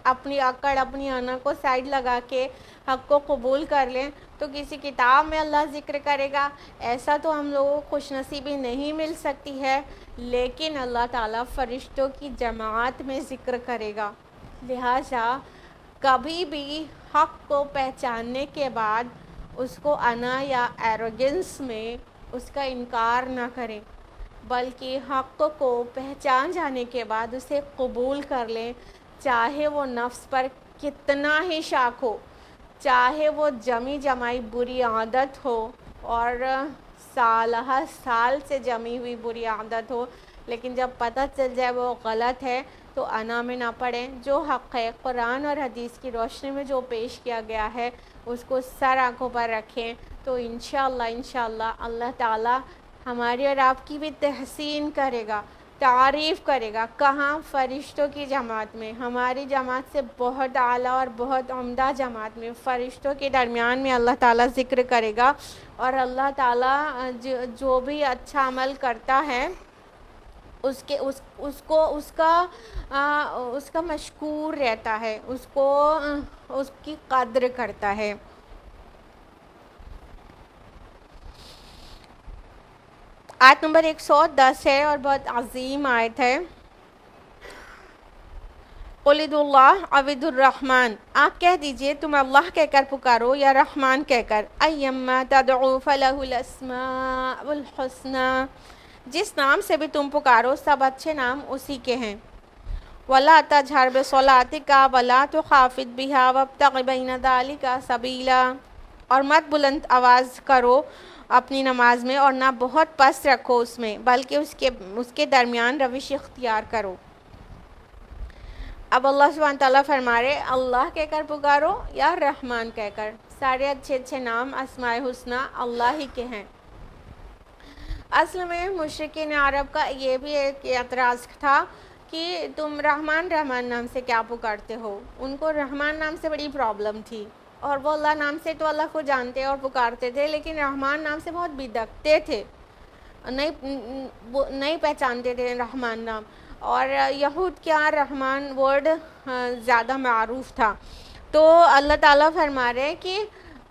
اپنی اکڑ، اپنی انا کو سائڈ لگا کے حق کو قبول کر لیں تو کسی کتاب میں اللہ ذکر کرے گا ایسا تو ہم لوگوں کو خوش نصیبی نہیں مل سکتی ہے، لیکن اللہ تعالیٰ فرشتوں کی جماعت میں ذکر کرے گا، لہٰذا کبھی بھی حق کو پہچاننے کے بعد اس کو انا یا ایروگنس میں اس کا انکار نہ کریں، بلکہ حق کو پہچان جانے کے بعد اسے قبول کر لیں، چاہے وہ نفس پر کتنا ہی شاک ہو، چاہے وہ جمی جمائی بری عادت ہو اور سال سے جمی ہوئی بری عادت ہو، لیکن جب پتہ چل جائے وہ غلط ہے تو انا میں نہ پڑیں، جو حق ہے قرآن اور حدیث کی روشنی میں جو پیش کیا گیا ہے اس کو سر آنکھوں پر رکھیں، تو انشاءاللہ اللہ تعالیٰ ہماری اور آپ کی بھی تحسین کرے گا، تعریف کرے گا، کہاں؟ فرشتوں کی جماعت میں، ہماری جماعت سے بہت اعلیٰ اور بہت عمدہ جماعت میں، فرشتوں کے درمیان میں اللہ تعالیٰ ذکر کرے گا، اور اللہ تعالیٰ جو بھی اچھا عمل کرتا ہے اس کا مشکور رہتا ہے، اس کی قدر کرتا ہے۔ آیت نمبر 110 ہے اور بہت عظیم آیت ہے۔ قُلِ ادعوا اللَّهَ اَوِ ادعوا الرَّحْمَٰنَ، آپ کہہ دیجئے تم اللہ کہہ کر پکارو یا رحمان کہہ کر، اَيَّمَّا تَدْعُوا فَلَهُ الْأَسْمَاءُ الْحُسْنَىٰ، جس نام سے بھی تم پکارو سب اچھے نام اسی کے ہیں۔ وَلَا تَجْهَرْ بِصَلَاتِكَ وَلَا تُخَافِتْ بِهَا وَابْتَغِ بَيْنَ ذَلِكَ سَبِيلًا، اور مت بلند آواز کرو اپنی نماز میں اور نہ بہت پست رکھو اس میں، بلکہ اس کے درمیان روش اختیار کرو۔ اب اللہ سبحانہ تعالیٰ فرما رہے اللہ کہہ کر پکارو یا رحمان کہہ کر، سارے اچھے اچھے نام اسماء حسنہ اللہ ہی کے ہیں۔ اصل میں مشرکین عرب کا یہ بھی ایک اعتراض تھا کہ تم رحمان رحمان نام سے کیا پکارتے ہو۔ ان کو رحمان نام سے بڑی پرابلم تھی، اور وہ اللہ نام سے تو اللہ کو جانتے اور پکارتے تھے، لیکن رحمان نام سے بہت بدکتے تھے، نہیں پہچانتے تھے رحمان نام۔ اور یہود کیا رحمان ورڈ زیادہ معروف تھا، تو اللہ تعالیٰ فرما رہے کہ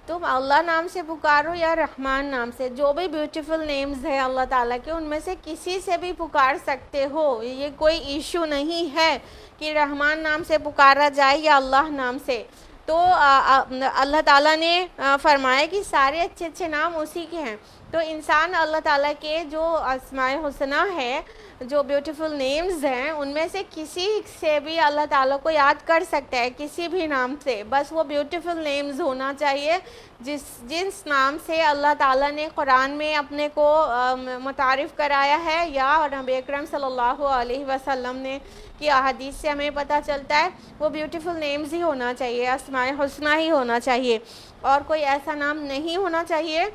تم اللہ نام سے پکارو یا رحمان نام سے، جو بھی بیوٹیفل نیمز ہیں اللہ تعالیٰ کے، ان میں سے کسی سے بھی پکار سکتے ہو۔ یہ کوئی ایشو نہیں ہے کہ رحمان نام سے پکارا جائے یا اللہ نام سے۔ تو اللہ تعالیٰ نے فرمایا کہ سارے اچھے اچھے نام اسی کے ہیں۔ تو انسان اللہ تعالیٰ کے جو اسماء حسنہ ہے، جو بیوٹیفل نیمز ہیں، ان میں سے کسی سے بھی اللہ تعالیٰ کو یاد کر سکتا ہے، کسی بھی نام سے، بس وہ بیوٹیفل نیمز ہونا چاہیے جس نام سے اللہ تعالیٰ نے قرآن میں اپنے کو متعارف کرایا ہے، یا نبی اکرم صلی اللہ علیہ وسلم نے کی احادیث سے ہمیں پتہ چلتا ہے، وہ بیوٹیفل نیمز ہی ہونا چاہیے، اسماء حسنہ ہی ہونا چاہیے، اور کوئی ایسا نام نہیں ہونا چاہیے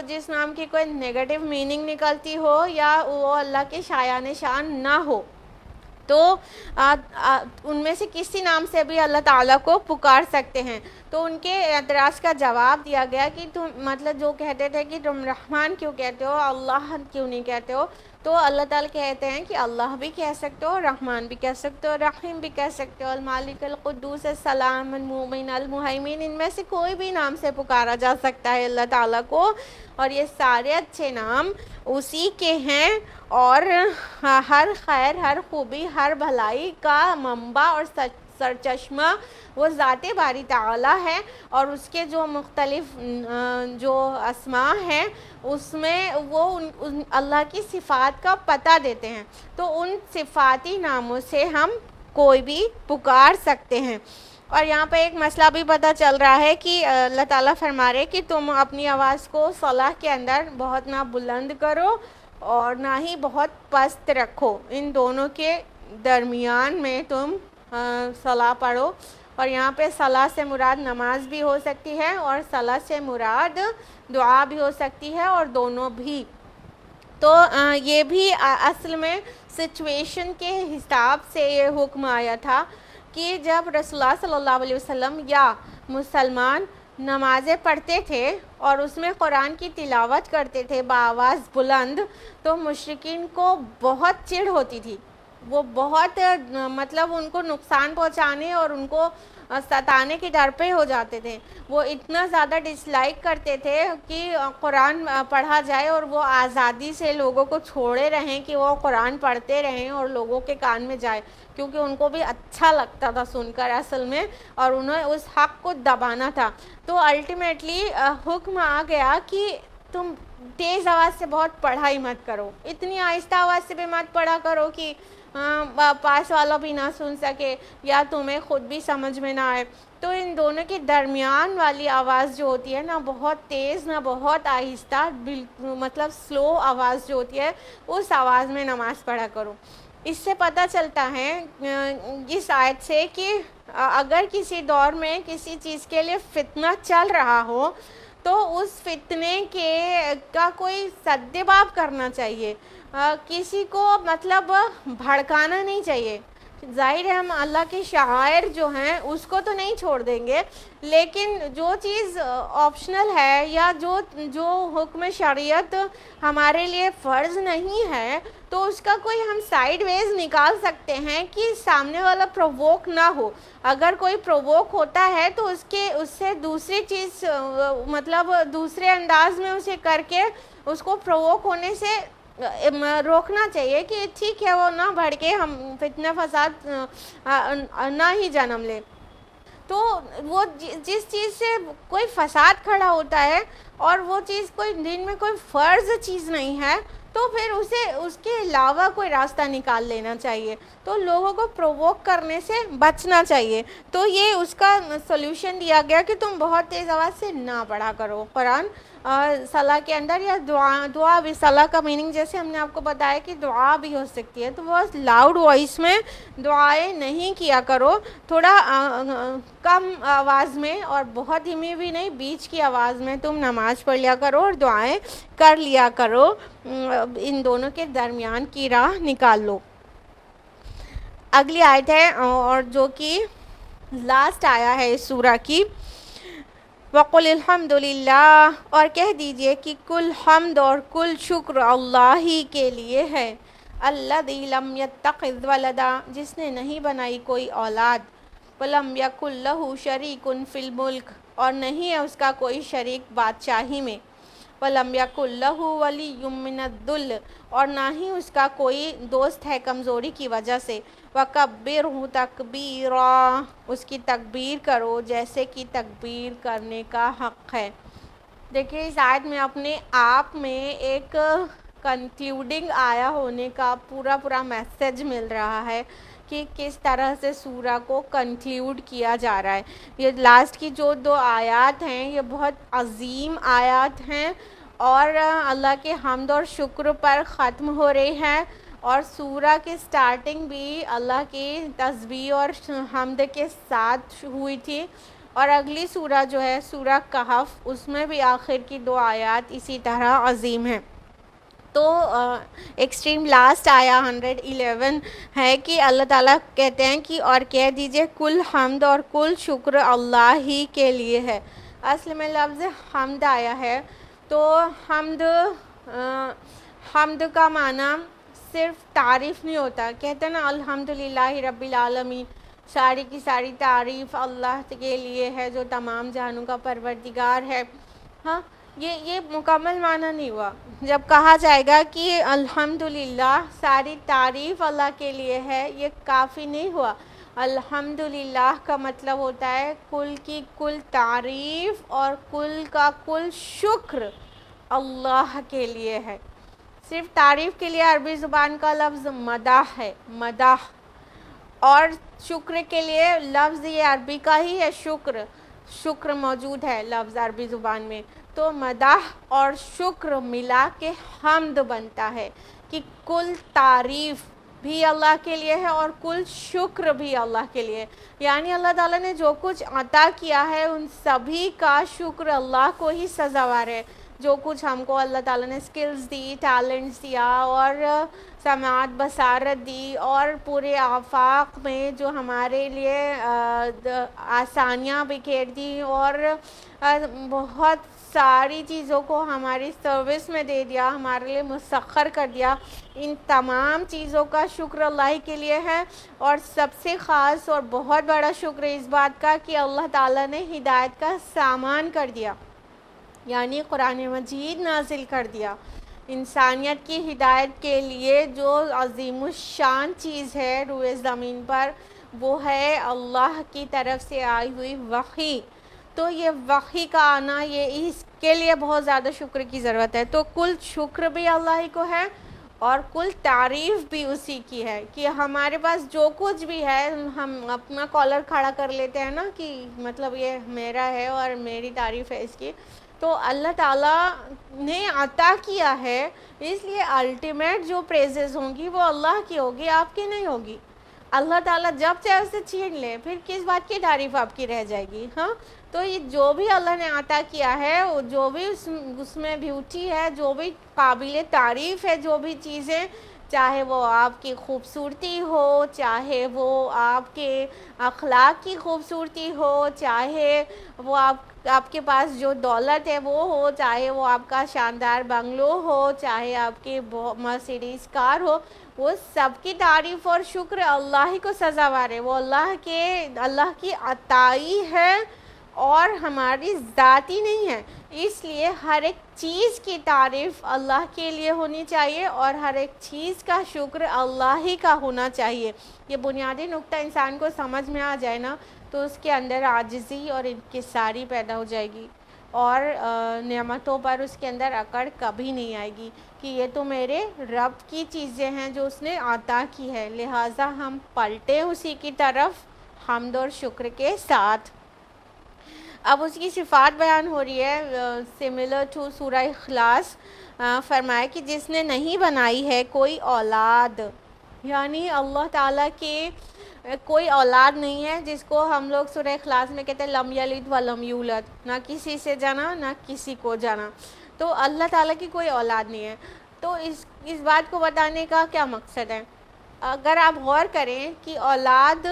جس نام کی کوئی نیگیٹو میننگ نکلتی ہو یا وہ اللہ کے شایان شان نہ ہو۔ تو ان میں سے کسی نام سے بھی اللہ تعالیٰ کو پکار سکتے ہیں۔ تو ان کے اعتراض کا جواب دیا گیا کہ تم مطلب جو کہتے تھے کہ تم رحمان کیوں کہتے ہو، اللہ کیوں نہیں کہتے ہو، تو اللہ تعالیٰ کہتے ہیں کہ اللہ بھی کہہ سکتے ہو، رحمان بھی کہہ سکتے ہو، رحیم بھی کہہ سکتے ہو، المالک القدوس السلام المؤمن المہیمن، ان میں سے کوئی بھی نام سے پکارا جا سکتا ہے اللہ تعالیٰ کو، اور یہ سارے اچھے نام اسی کے ہیں، اور ہر خیر، ہر خوبی، ہر بھلائی کا منبع اور سرچشمہ وہ ذات باری تعالیٰ ہے، اور اس کے جو مختلف جو اسماء ہیں اس میں وہ اللہ کی صفات کا پتہ دیتے ہیں، تو ان صفاتی ناموں سے ہم کوئی بھی پکار سکتے ہیں۔ اور یہاں پہ ایک مسئلہ بھی پتہ چل رہا ہے کہ اللہ تعالیٰ فرما رہے کہ تم اپنی آواز کو صلاح کے اندر بہت نہ بلند کرو اور نہ ہی بہت پست رکھو، ان دونوں کے درمیان میں تم صلاح پڑھو۔ اور یہاں پہ صلاح سے مراد نماز بھی ہو سکتی ہے، اور صلاح سے مراد دعا بھی ہو سکتی ہے، اور دونوں بھی۔ تو یہ بھی اصل میں سچویشن کے حساب سے یہ حکم آیا تھا کہ جب رسول اللہ صلی اللہ علیہ وسلم یا مسلمان نمازیں پڑھتے تھے اور اس میں قرآن کی تلاوت کرتے تھے بآواز بلند، تو مشرکین کو بہت چڑ ہوتی تھی، وہ بہت مطلب ان کو نقصان پہنچانے اور ان کو ستانے کے ڈر پہ ہو جاتے تھے، وہ اتنا زیادہ ڈس لائک کرتے تھے کہ قرآن پڑھا جائے اور وہ آزادی سے لوگوں کو چھوڑے رہیں کہ وہ قرآن پڑھتے رہیں اور لوگوں کے کان میں جائے، کیونکہ ان کو بھی اچھا لگتا تھا سن کر اصل میں، اور انہیں اس حق کو دبانا تھا۔ تو الٹیمیٹلی حکم آ گیا کہ تم تیز آواز سے بہت پڑھا ہی مت کرو، اتنی آہستہ آواز سے بھی مت پڑھا کرو کہ پاس والا بھی نہ سن سکے یا تمہیں خود بھی سمجھ میں نہ آئے۔ تو ان دونوں کے درمیان والی آواز جو ہوتی ہے، نہ بہت تیز نہ بہت آہستہ، مطلب سلو آواز جو ہوتی ہے، اس آواز میں نماز پڑھا کرو۔ اس سے پتہ چلتا ہے اس آیت سے کہ اگر کسی دور میں کسی چیز کے لیے فتنہ چل رہا ہو تو اس فتنے کا کوئی سدباب کرنا چاہیے، کسی کو مطلب بھڑکانا نہیں چاہیے۔ ظاہر ہے ہم اللہ کے شعائر جو ہیں اس کو تو نہیں چھوڑ دیں گے، لیکن جو چیز آپشنل ہے یا جو حکم شریعت ہمارے لیے فرض نہیں ہے، تو اس کا کوئی ہم سائیڈ ویز نکال سکتے ہیں کہ سامنے والا پرووک نہ ہو۔ اگر کوئی پرووک ہوتا ہے تو اس سے دوسری چیز مطلب دوسرے انداز میں اسے کر کے اس کو پرووک ہونے سے روکنا چاہیے کہ ٹھیک ہے وہ نہ بڑھ کے ہم فتنہ فساد نہ ہی جنم لے۔ تو وہ جس چیز سے کوئی فساد کھڑا ہوتا ہے اور وہ چیز کوئی دن میں کوئی فرض چیز نہیں ہے تو پھر اسے اس کے علاوہ کوئی راستہ نکال لینا چاہیے. تو لوگوں کو پرووک کرنے سے بچنا چاہیے. تو یہ اس کا سولوشن دیا گیا کہ تم بہت تیز آواز سے نہ پڑھا کرو قرآن صلاح کے اندر، یا دعا بھی. صلاح کا میننگ جیسے ہم نے آپ کو بتایا کہ دعا بھی ہو سکتی ہے، تو بہت لاؤڈ وائس میں دعائیں نہیں کیا کرو، تھوڑا کم آواز میں اور بہت دھیمی بھی نہیں، بیچ کی آواز میں تم نماز پڑھ لیا کرو اور دعائیں کر لیا کرو. ان دونوں کے درمیان کی راہ نکال لو. اگلی آیت ہے اور جو کہ لاسٹ آیا ہے اس سورہ کی، وَقُلِ الْحَمْدُ لِلَّهِ، اور کہہ دیجئے کہ کل حمد اور کل شکر اللہ ہی کے لیے ہے. الَّذِي لَمْ يَتَّخِذْ وَلَدًا، جس نے نہیں بنائی کوئی اولاد. وَلَمْ يَكُنْ لَهُ شَرِيكٌ فِي الْمُلْكِ، اور نہیں ہے اس کا کوئی شریک بادشاہی میں. وَلَمْ يَكُنْ لَهُ وَلِيٌّ مِّنَ الذُّلِّ، اور نہ ہی اس کا کوئی دوست ہے کمزوری کی وجہ سے. وَكَبِّرْهُ تَكْبِيرًا، اس کی تکبیر کرو جیسے کہ تکبیر کرنے کا حق ہے. دیکھیے اس آیت میں اپنے آپ میں ایک کنکلیوڈنگ آیا ہونے کا پورا میسج مل رہا ہے کہ کس طرح سے سورہ کو کنکلیوڈ کیا جا رہا ہے. یہ لاسٹ کی جو 2 آیات ہیں یہ بہت عظیم آیات ہیں اور اللہ کے حمد اور شکر پر ختم ہو رہی ہے، اور سورہ کی سٹارٹنگ بھی اللہ کی تسبیح اور حمد کے ساتھ ہوئی تھی. اور اگلی سورہ جو ہے سورہ کہف، اس میں بھی آخر کی 2 آیات اسی طرح عظیم ہیں. تو ایکسٹریم لاسٹ آیا 111 ہے کہ اللہ تعالیٰ کہتے ہیں کہ اور کہہ دیجئے کل حمد اور کل شکر اللہ ہی کے لیے ہے. اصل میں لفظ حمد آیا ہے، تو حمد کا معنی صرف تعریف نہیں ہوتا. کہتے ہیں نا الحمدللہ رب العالمین، ساری کی ساری تعریف اللہ کے لیے ہے جو تمام جہانوں کا پروردگار ہے. ہاں، یہ مکمل معنی نہیں ہوا. جب کہا جائے گا کہ الحمدللہ ساری تعریف اللہ کے لیے ہے، یہ کافی نہیں ہوا. الحمدللہ کا مطلب ہوتا ہے کل کی کل تعریف اور کل کا کل شکر اللہ کے لیے ہے. صرف تعریف کے لیے عربی زبان کا لفظ مدح ہے، مدح، اور شکر کے لیے لفظ یہ عربی کا ہی ہے، شکر موجود ہے لفظ عربی زبان میں. تو مدح اور شکر ملا کے حمد بنتا ہے کہ کل تعریف بھی اللہ کے لیے ہے اور کل شکر بھی اللہ کے لیے. یعنی اللہ تعالیٰ نے جو کچھ عطا کیا ہے ان سبھی کا شکر اللہ کو ہی سزاوار ہے. جو کچھ ہم کو اللہ تعالیٰ نے سکلز دی، ٹیلنٹس دیا اور سماعت بصارت دی، اور پورے آفاق میں جو ہمارے لیے آسانیاں بکھیر دی اور بہت ساری چیزوں کو ہماری سروس میں دے دیا، ہمارے لیے مسخر کر دیا، ان تمام چیزوں کا شکر اللہ کے لیے ہے. اور سب سے خاص اور بہت بڑا شکر اس بات کا کہ اللہ تعالیٰ نے ہدایت کا سامان کر دیا، یعنی قرآن مجید نازل کر دیا. انسانیت کی ہدایت کے لیے جو عظیم الشان چیز ہے روئے زمین پر، وہ ہے اللہ کی طرف سے آئی ہوئی وحی. تو یہ وحی کا آنا، یہ اس کے لیے بہت زیادہ شکر کی ضرورت ہے. تو کل شکر بھی اللہ ہی کو ہے اور کل تعریف بھی اسی کی ہے کہ ہمارے پاس جو کچھ بھی ہے ہم اپنا کالر کھڑا کر لیتے ہیں نا کہ مطلب یہ میرا ہے اور میری تعریف ہے اس کی. تو اللہ تعالیٰ نے عطا کیا ہے، اس لیے الٹیمیٹ جو پریزز ہوں گی وہ اللہ کی ہوگی، آپ کی نہیں ہوگی. اللہ تعالیٰ جب چاہے اسے چھین لے، پھر کس بات کی تعریف آپ کی رہ جائے گی. ہاں، تو یہ جو بھی اللہ نے عطا کیا ہے، جو بھی اس میں بیوٹی ہے، جو بھی قابل تعریف ہے، جو بھی چیزیں، چاہے وہ آپ کی خوبصورتی ہو، چاہے وہ آپ کے اخلاق کی خوبصورتی ہو، چاہے وہ آپ کے پاس جو دولت ہے وہ ہو، چاہے وہ آپ کا شاندار بنگلو ہو، چاہے آپ کی مرسیڈیز کار ہو، وہ سب کی تعریف اور شکر اللہ ہی کو سزاوار ہے. وہ اللہ کی عطائی ہے اور ہماری ذاتی نہیں ہے. اس لیے ہر ایک چیز کی تعریف اللہ کے لیے ہونی چاہیے اور ہر ایک چیز کا شکر اللہ ہی کا ہونا چاہیے. یہ بنیادی نقطہ انسان کو سمجھ میں آ جائے نا، تو اس کے اندر عاجزی اور انکساری پیدا ہو جائے گی. اور نعمتوں پر اس کے اندر اکڑ کبھی نہیں آئے گی کہ یہ تو میرے رب کی چیزیں ہیں جو اس نے عطا کی ہے، لہٰذا ہم پلٹے اسی کی طرف حمد اور شکر کے ساتھ۔ اب اس کی صفات بیان ہو رہی ہے سملر ٹو سورہ اخلاص۔ فرمایا کہ جس نے نہیں بنائی ہے کوئی اولاد، یعنی اللہ تعالیٰ کے کوئی اولاد نہیں ہے، جس کو ہم لوگ سورہ اخلاص میں کہتے ہیں لم یلد ولم یولد، نہ کسی سے جنا نہ کسی کو جنا، تو اللہ تعالیٰ کی کوئی اولاد نہیں ہے۔ تو اس بات کو بتانے کا کیا مقصد ہے؟ اگر آپ غور کریں کہ اولاد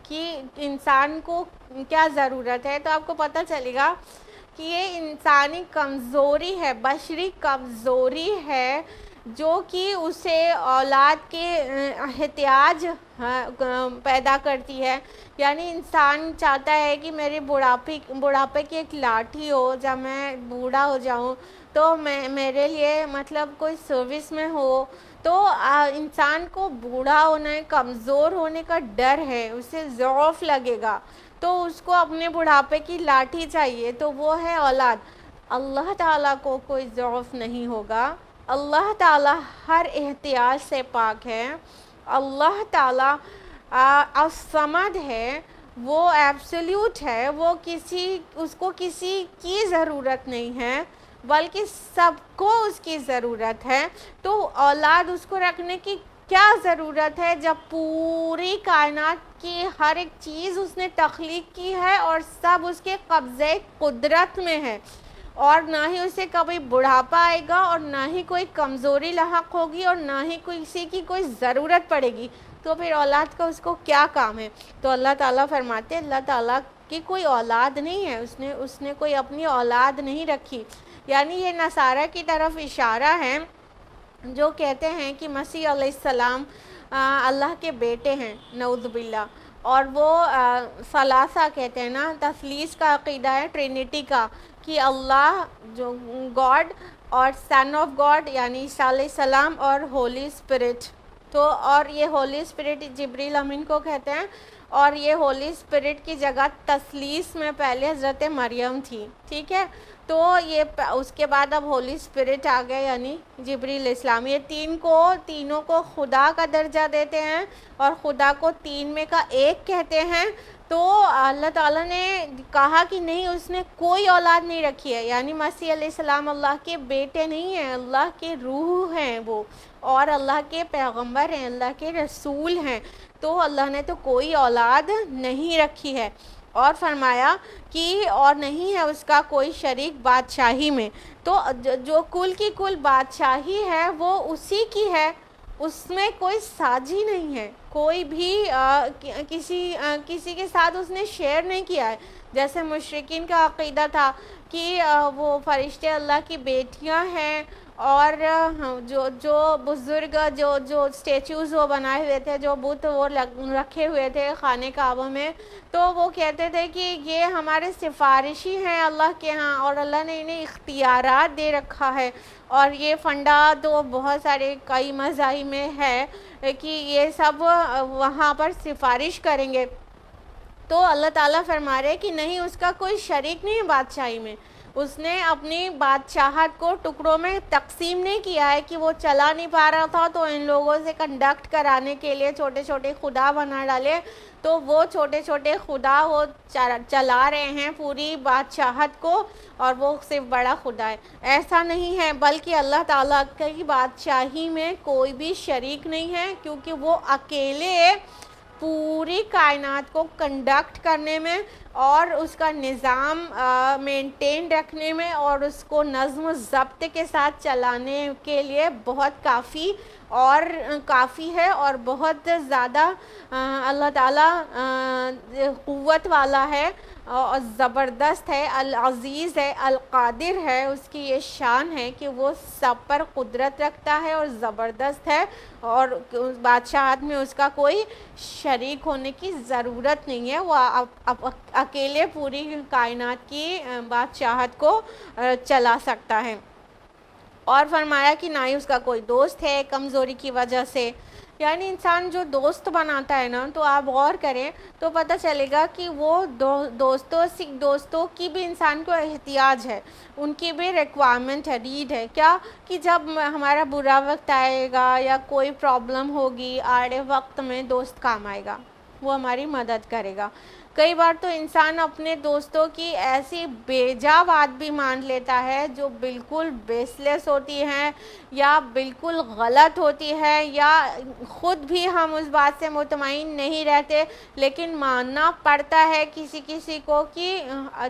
کی انسان کو کیا ضرورت ہے، تو آپ کو پتہ چلے گا کہ یہ انسانی کمزوری ہے، بشری کمزوری ہے جو کہ اسے اولاد کے احتیاج پیدا کرتی ہے۔ یعنی انسان چاہتا ہے کہ میرے بڑھاپے کی ایک لاٹھی ہو، جب میں بوڑھا ہو جاؤں تو میرے لیے مطلب کوئی سروس میں ہو۔ تو انسان کو بوڑھا ہونے، کمزور ہونے کا ڈر ہے، اسے ضعف لگے گا، تو اس کو اپنے بڑھاپے کی لاٹھی چاہیے، تو وہ ہے اولاد۔ اللہ تعالیٰ کو کوئی ضعف نہیں ہوگا، اللہ تعالیٰ ہر احتیاج سے پاک ہے، اللہ تعالیٰ الصمد ہے، وہ ایبسلیوٹ ہے، وہ اس کو کسی کی ضرورت نہیں ہے بلکہ سب کو اس کی ضرورت ہے۔ تو اولاد اس کو رکھنے کی کیا ضرورت ہے جب پوری کائنات کی ہر ایک چیز اس نے تخلیق کی ہے اور سب اس کے قبضے قدرت میں ہے، اور نہ ہی اسے کبھی بڑھاپا آئے گا اور نہ ہی کوئی کمزوری لاحق ہوگی اور نہ ہی کسی کی کوئی ضرورت پڑے گی، تو پھر اولاد کا اس کو کیا کام ہے؟ تو اللہ تعالیٰ فرماتے ہیں اللہ تعالیٰ کی کوئی اولاد نہیں ہے، اس نے کوئی اپنی اولاد نہیں رکھی۔ یعنی یہ نصارہ کی طرف اشارہ ہے جو کہتے ہیں کہ مسیح علیہ السلام اللہ کے بیٹے ہیں، نعوذ باللہ، اور وہ ثلاثہ کہتے ہیں نا، تثلیث کا عقیدہ ہے، ٹرینٹی کا، کہ اللہ جو گاڈ اور سن آف گاڈ یعنی عیسیٰ علیہ السلام اور ہولی اسپرٹ، تو اور یہ ہولی اسپرٹ جبریل امین کو کہتے ہیں، اور یہ ہولی اسپرٹ کی جگہ تثلیث میں پہلے حضرت مریم تھی، ٹھیک ہے، تو یہ اس کے بعد اب ہولی اسپرٹ آ گئے یعنی جبریل اسلام، یہ تینوں کو خدا کا درجہ دیتے ہیں اور خدا کو تین میں کا ایک کہتے ہیں۔ تو اللہ تعالیٰ نے کہا کہ نہیں، اس نے کوئی اولاد نہیں رکھی ہے، یعنی مسیح علیہ السلام اللہ کے بیٹے نہیں ہیں، اللہ کے روح ہیں وہ، اور اللہ کے پیغمبر ہیں، اللہ کے رسول ہیں، تو اللہ نے تو کوئی اولاد نہیں رکھی ہے۔ اور فرمایا کہ اور نہیں ہے اس کا کوئی شریک بادشاہی میں، تو جو کل کی کل بادشاہی ہے وہ اسی کی ہے، اس میں کوئی ساجی نہیں ہے، کوئی بھی کسی کے ساتھ اس نے شیئر نہیں کیا ہے، جیسے مشرکین کا عقیدہ تھا کہ وہ فرشتے اللہ کی بیٹیاں ہیں، اور جو بزرگ جو اسٹیچوز وہ بنائے ہوئے تھے، جو بت وہ رکھے ہوئے تھے خانہ کعبہ میں، تو وہ کہتے تھے کہ یہ ہمارے سفارشی ہیں اللہ کے ہاں، اور اللہ نے انہیں اختیارات دے رکھا ہے، اور یہ فنڈا تو بہت سارے کئی مذاہب میں ہے کہ یہ سب وہاں پر سفارش کریں گے۔ تو اللہ تعالیٰ فرما رہے کہ نہیں، اس کا کوئی شریک نہیں ہے بادشاہی میں، اس نے اپنی بادشاہت کو ٹکڑوں میں تقسیم نہیں کیا ہے کہ وہ چلا نہیں پا رہا تھا تو ان لوگوں سے کنڈکٹ کرانے کے لیے چھوٹے چھوٹے خدا بنا ڈالے، تو وہ چھوٹے چھوٹے خدا وہ چلا رہے ہیں پوری بادشاہت کو، اور وہ صرف بڑا خدا ہے، ایسا نہیں ہے، بلکہ اللہ تعالیٰ کی بادشاہی میں کوئی بھی شریک نہیں ہے، کیونکہ وہ اکیلے پوری کائنات کو کنڈکٹ کرنے میں اور اس کا نظام مینٹین رکھنے میں اور اس کو نظم و ضبط کے ساتھ چلانے کے لیے بہت کافی ہے، اور بہت زیادہ اللہ تعالیٰ قوت والا ہے اور زبردست ہے، العزیز ہے، القادر ہے، اس کی یہ شان ہے کہ وہ سب پر قدرت رکھتا ہے اور زبردست ہے، اور بادشاہت میں اس کا کوئی شریک ہونے کی ضرورت نہیں ہے، وہ اکیلے پوری کائنات کی بادشاہت کو چلا سکتا ہے۔ اور فرمایا کہ نہ ہی اس کا کوئی دوست ہے کمزوری کی وجہ سے، یعنی انسان جو دوست بناتا ہے نا، تو آپ غور کریں تو پتہ چلے گا کہ وہ دوستوں کی بھی انسان کو احتیاج ہے، ان کی بھی ریکوائرمنٹ ہے، نیڈ ہے کیا، کہ جب ہمارا برا وقت آئے گا یا کوئی پرابلم ہوگی آڑے وقت میں دوست کام آئے گا، وہ ہماری مدد کرے گا۔ کئی بار تو انسان اپنے دوستوں کی ایسی بیجا بات بھی مان لیتا ہے جو بالکل بیس لیس ہوتی ہیں یا بالکل غلط ہوتی ہے، یا خود بھی ہم اس بات سے مطمئن نہیں رہتے، لیکن ماننا پڑتا ہے کسی کو کہ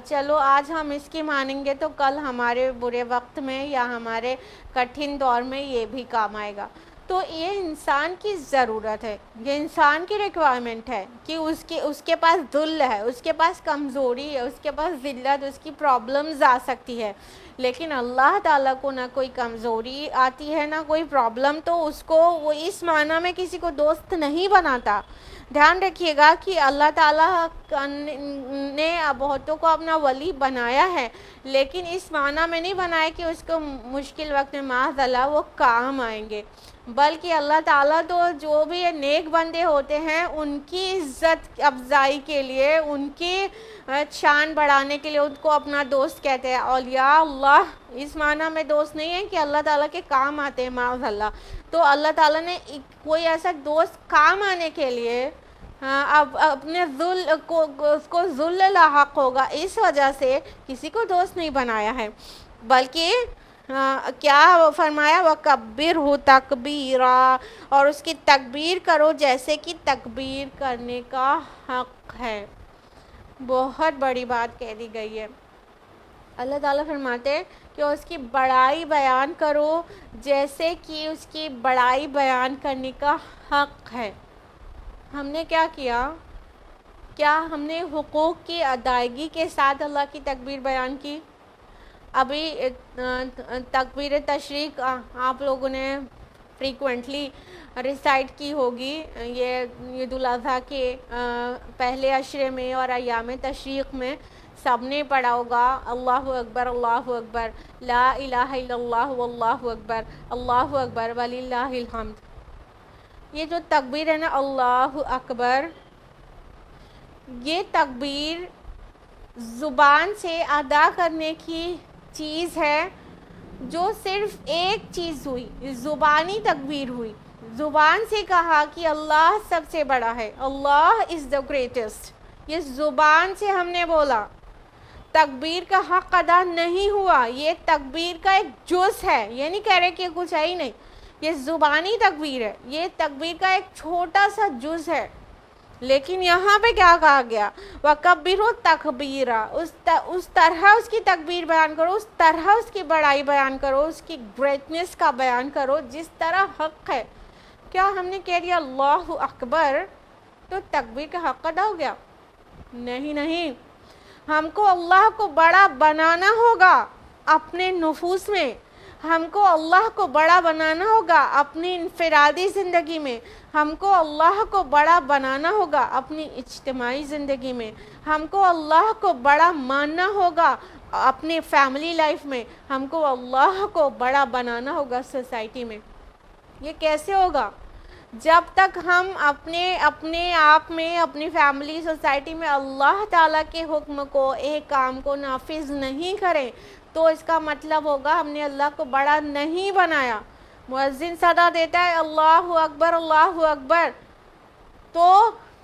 چلو آج ہم اس کی مانیں گے تو کل ہمارے برے وقت میں یا ہمارے کٹھن دور میں یہ بھی کام آئے گا۔ تو یہ انسان کی ضرورت ہے، یہ انسان کی ریکوائرمنٹ ہے کہ اس کے پاس ذل ہے، اس کے پاس کمزوری ہے، اس کے پاس ذلت، اس کی پرابلمز آ سکتی ہے، لیکن اللہ تعالیٰ کو نہ کوئی کمزوری آتی ہے نہ کوئی پرابلم، تو اس کو وہ اس معنی میں کسی کو دوست نہیں بناتا۔ دھیان رکھیے گا کہ اللہ تعالیٰ نے بہتوں کو اپنا ولی بنایا ہے، لیکن اس معنی میں نہیں بنایا کہ اس کو مشکل وقت میں معاذ اللہ وہ کام آئیں گے، بلکہ اللہ تعالیٰ تو جو بھی نیک بندے ہوتے ہیں ان کی عزت افزائی کے لیے، ان کی شان بڑھانے کے لیے ان کو اپنا دوست کہتے ہیں۔ اولیاء اللہ اس معنی میں دوست نہیں ہے کہ اللہ تعالیٰ کے کام آتے ہیں معاذ اللہ، تو اللہ تعالیٰ نے کوئی ایسا دوست کام آنے کے لیے اب اپنے اس کو ذل لاحق ہوگا، اس وجہ سے کسی کو دوست نہیں بنایا ہے، بلکہ کیا فرمایا وَكَبِّرْهُ تَكْبِيرًا، اور اس کی تکبیر کرو جیسے کہ تکبیر کرنے کا حق ہے۔ بہت بڑی بات کہہ دی گئی ہے۔ اللہ تعالیٰ فرماتے ہیں کہ اس کی بڑائی بیان کرو جیسے کہ اس کی بڑائی بیان کرنے کا حق ہے۔ ہم نے کیا کیا؟ کیا ہم نے حقوق کی ادائیگی کے ساتھ اللہ کی تکبیر بیان کی؟ ابھی تکبیر تشریق آپ لوگوں نے فریکوینٹلی ریسائٹ کی ہوگی، یہ عید الاضحیٰ کے پہلے عشرے میں اور ایام تشریق میں سب نے پڑھا ہوگا، اللہ اکبر اللہ اکبر، لا الہ الا اللہ واللہ اکبر، اللہ اکبر وللہ الحمد۔ یہ جو تکبیر ہے نا اللہ اکبر، یہ تکبیر زبان سے ادا کرنے کی چیز ہے، جو صرف ایک چیز ہوئی، زبانی تکبیر ہوئی، زبان سے کہا کہ اللہ سب سے بڑا ہے، اللہ از دا گریٹسٹ، یہ زبان سے ہم نے بولا، تکبیر کا حق ادا نہیں ہوا، یہ تکبیر کا ایک جز ہے، یہ نہیں کہہ رہے کہ کچھ ہے ہی نہیں، یہ زبانی تکبیر ہے، یہ تکبیر کا ایک چھوٹا سا جز ہے، لیکن یہاں پہ کیا کہا گیا؟ وَكَبِّرُ تَكْبِيرًا، اس طرح اس کی تکبیر بیان کرو، اس طرح اس کی بڑائی بیان کرو، اس کی گریٹنس کا بیان کرو جس طرح حق ہے۔ کیا ہم نے کہہ دیا اللہ اکبر تو تکبیر کا حق ادا ہو گیا؟ نہیں، ہم کو اللہ کو بڑا بنانا ہوگا اپنے نفوس میں، ہم کو اللہ کو بڑا بنانا ہوگا اپنی انفرادی زندگی میں، ہم کو اللہ کو بڑا بنانا ہوگا اپنی اجتماعی زندگی میں، ہم کو اللہ کو بڑا ماننا ہوگا اپنی فیملی لائف میں، ہم کو اللہ کو بڑا بنانا ہوگا سوسائٹی میں۔ یہ کیسے ہوگا؟ جب تک ہم اپنے آپ میں، اپنی فیملی سوسائٹی میں اللہ تعالیٰ کے حکم کو، ایک کام کو نافذ نہیں کریں تو اس کا مطلب ہوگا ہم نے اللہ کو بڑا نہیں بنایا۔ مؤذن صدا دیتا ہے اللہ اکبر اللہ اکبر، تو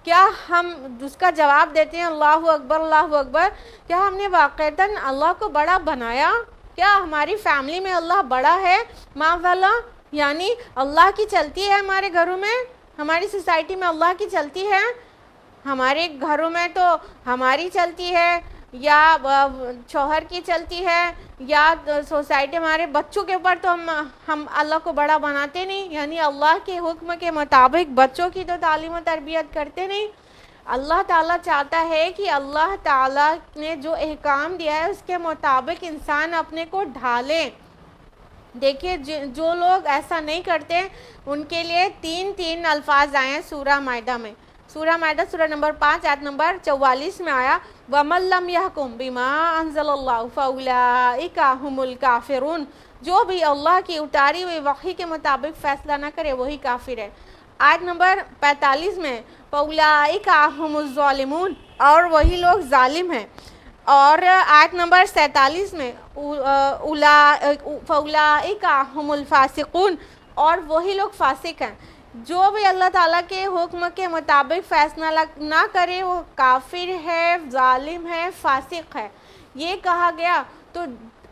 کیا ہم اس کا جواب دیتے ہیں اللہ اکبر اللہ اکبر؟ کیا ہم نے واقعتاً اللہ کو بڑا بنایا؟ کیا ہماری فیملی میں اللہ بڑا ہے؟ معاذ اللہ، یعنی اللہ کی چلتی ہے ہمارے گھروں میں، ہماری سوسائٹی میں اللہ کی چلتی ہے، ہمارے گھروں میں تو ہماری چلتی ہے یا شوہر کی چلتی ہے یا سوسائٹی ہمارے بچوں کے اوپر، تو ہم اللہ کو بڑا بناتے نہیں، یعنی اللہ کے حکم کے مطابق بچوں کی تو تعلیم و تربیت کرتے نہیں۔ اللہ تعالیٰ چاہتا ہے کہ اللہ تعالیٰ نے جو احکام دیا ہے اس کے مطابق انسان اپنے کو ڈھالے۔ دیکھیے جو لوگ ایسا نہیں کرتے ان کے لیے تین الفاظ آئے ہیں سورہ مائدہ میں، سورہ مائدہ سورہ نمبر 5 آیت نمبر 44 میں آیا وَمَن لَّمْ يَحْكُم بِمَا أَنزَلَ اللَّهُ فَأُولَٰئِكَ هُمُ الْكَافِرُونَ، جو بھی اللہ کی اتاری ہوئی وحی کے مطابق فیصلہ نہ کرے وہی کافر ہے۔ آیت نمبر 45 میں فَأُولَٰئِکَ هُمُ الظَّالِمُونَ، اور وہی لوگ ظالم ہیں. اور آیت نمبر 47 میں فَأُولَٰئِکَ هُمُ الْفَاسِقُونَ، اور وہی لوگ فاسق ہیں. جو بھی اللہ تعالیٰ کے حکم کے مطابق فیصلہ نہ کرے وہ کافر ہے، ظالم ہے، فاسق ہے. یہ کہا گیا تو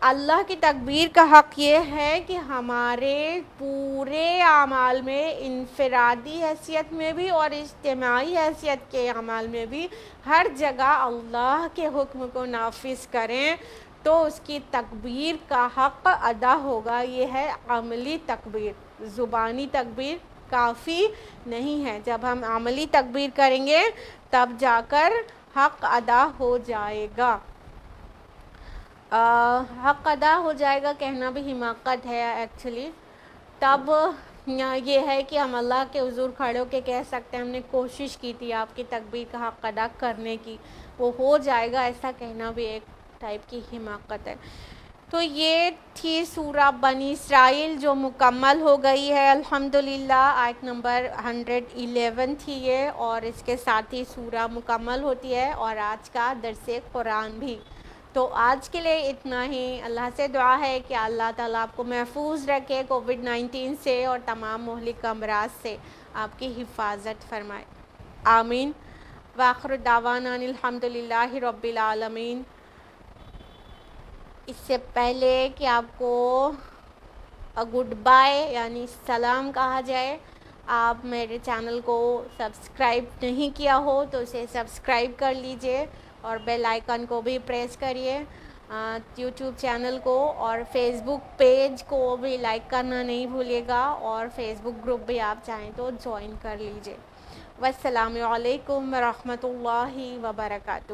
اللہ کی تکبیر کا حق یہ ہے کہ ہمارے پورے اعمال میں، انفرادی حیثیت میں بھی اور اجتماعی حیثیت کے اعمال میں بھی، ہر جگہ اللہ کے حکم کو نافذ کریں تو اس کی تکبیر کا حق ادا ہوگا. یہ ہے عملی تکبیر. زبانی تکبیر کافی نہیں ہے. جب ہم عملی تکبیر کریں گے تب جا کر حق ادا ہو جائے گا. حق ادا ہو جائے گا کہنا بھی حماقت ہے ایکچولی. تب یہ ہے کہ ہم اللہ کے حضور کھڑے ہو کے کہہ سکتے ہیں ہم نے کوشش کی تھی آپ کی تکبیر کا حق ادا کرنے کی، وہ ہو جائے گا، ایسا کہنا بھی ایک ٹائپ کی حماقت ہے. تو یہ تھی سورہ بنی اسرائیل جو مکمل ہو گئی ہے الحمدللہ. آیت نمبر 111 تھی یہ، اور اس کے ساتھ ہی سورہ مکمل ہوتی ہے اور آج کا درس قرآن بھی. تو آج کے لیے اتنا ہی. اللہ سے دعا ہے کہ اللہ تعالیٰ آپ کو محفوظ رکھے کووڈ-19 سے اور تمام مہلک امراض سے آپ کی حفاظت فرمائے. آمین. وآخر دعوانا الحمدللہ رب العالمین. اس سے پہلے کہ آپ کو گڈ بائے یعنی سلام کہا جائے، آپ میرے چینل کو سبسکرائب نہیں کیا ہو تو اسے سبسکرائب کر لیجئے اور بیل آئیکن کو بھی پریس کریے. یوٹیوب چینل کو اور فیس بک پیج کو بھی لائک کرنا نہیں بھولیے گا، اور فیس بک گروپ بھی آپ چاہیں تو جوائن کر لیجئے. والسلام علیکم ورحمۃ اللہ وبرکاتہ.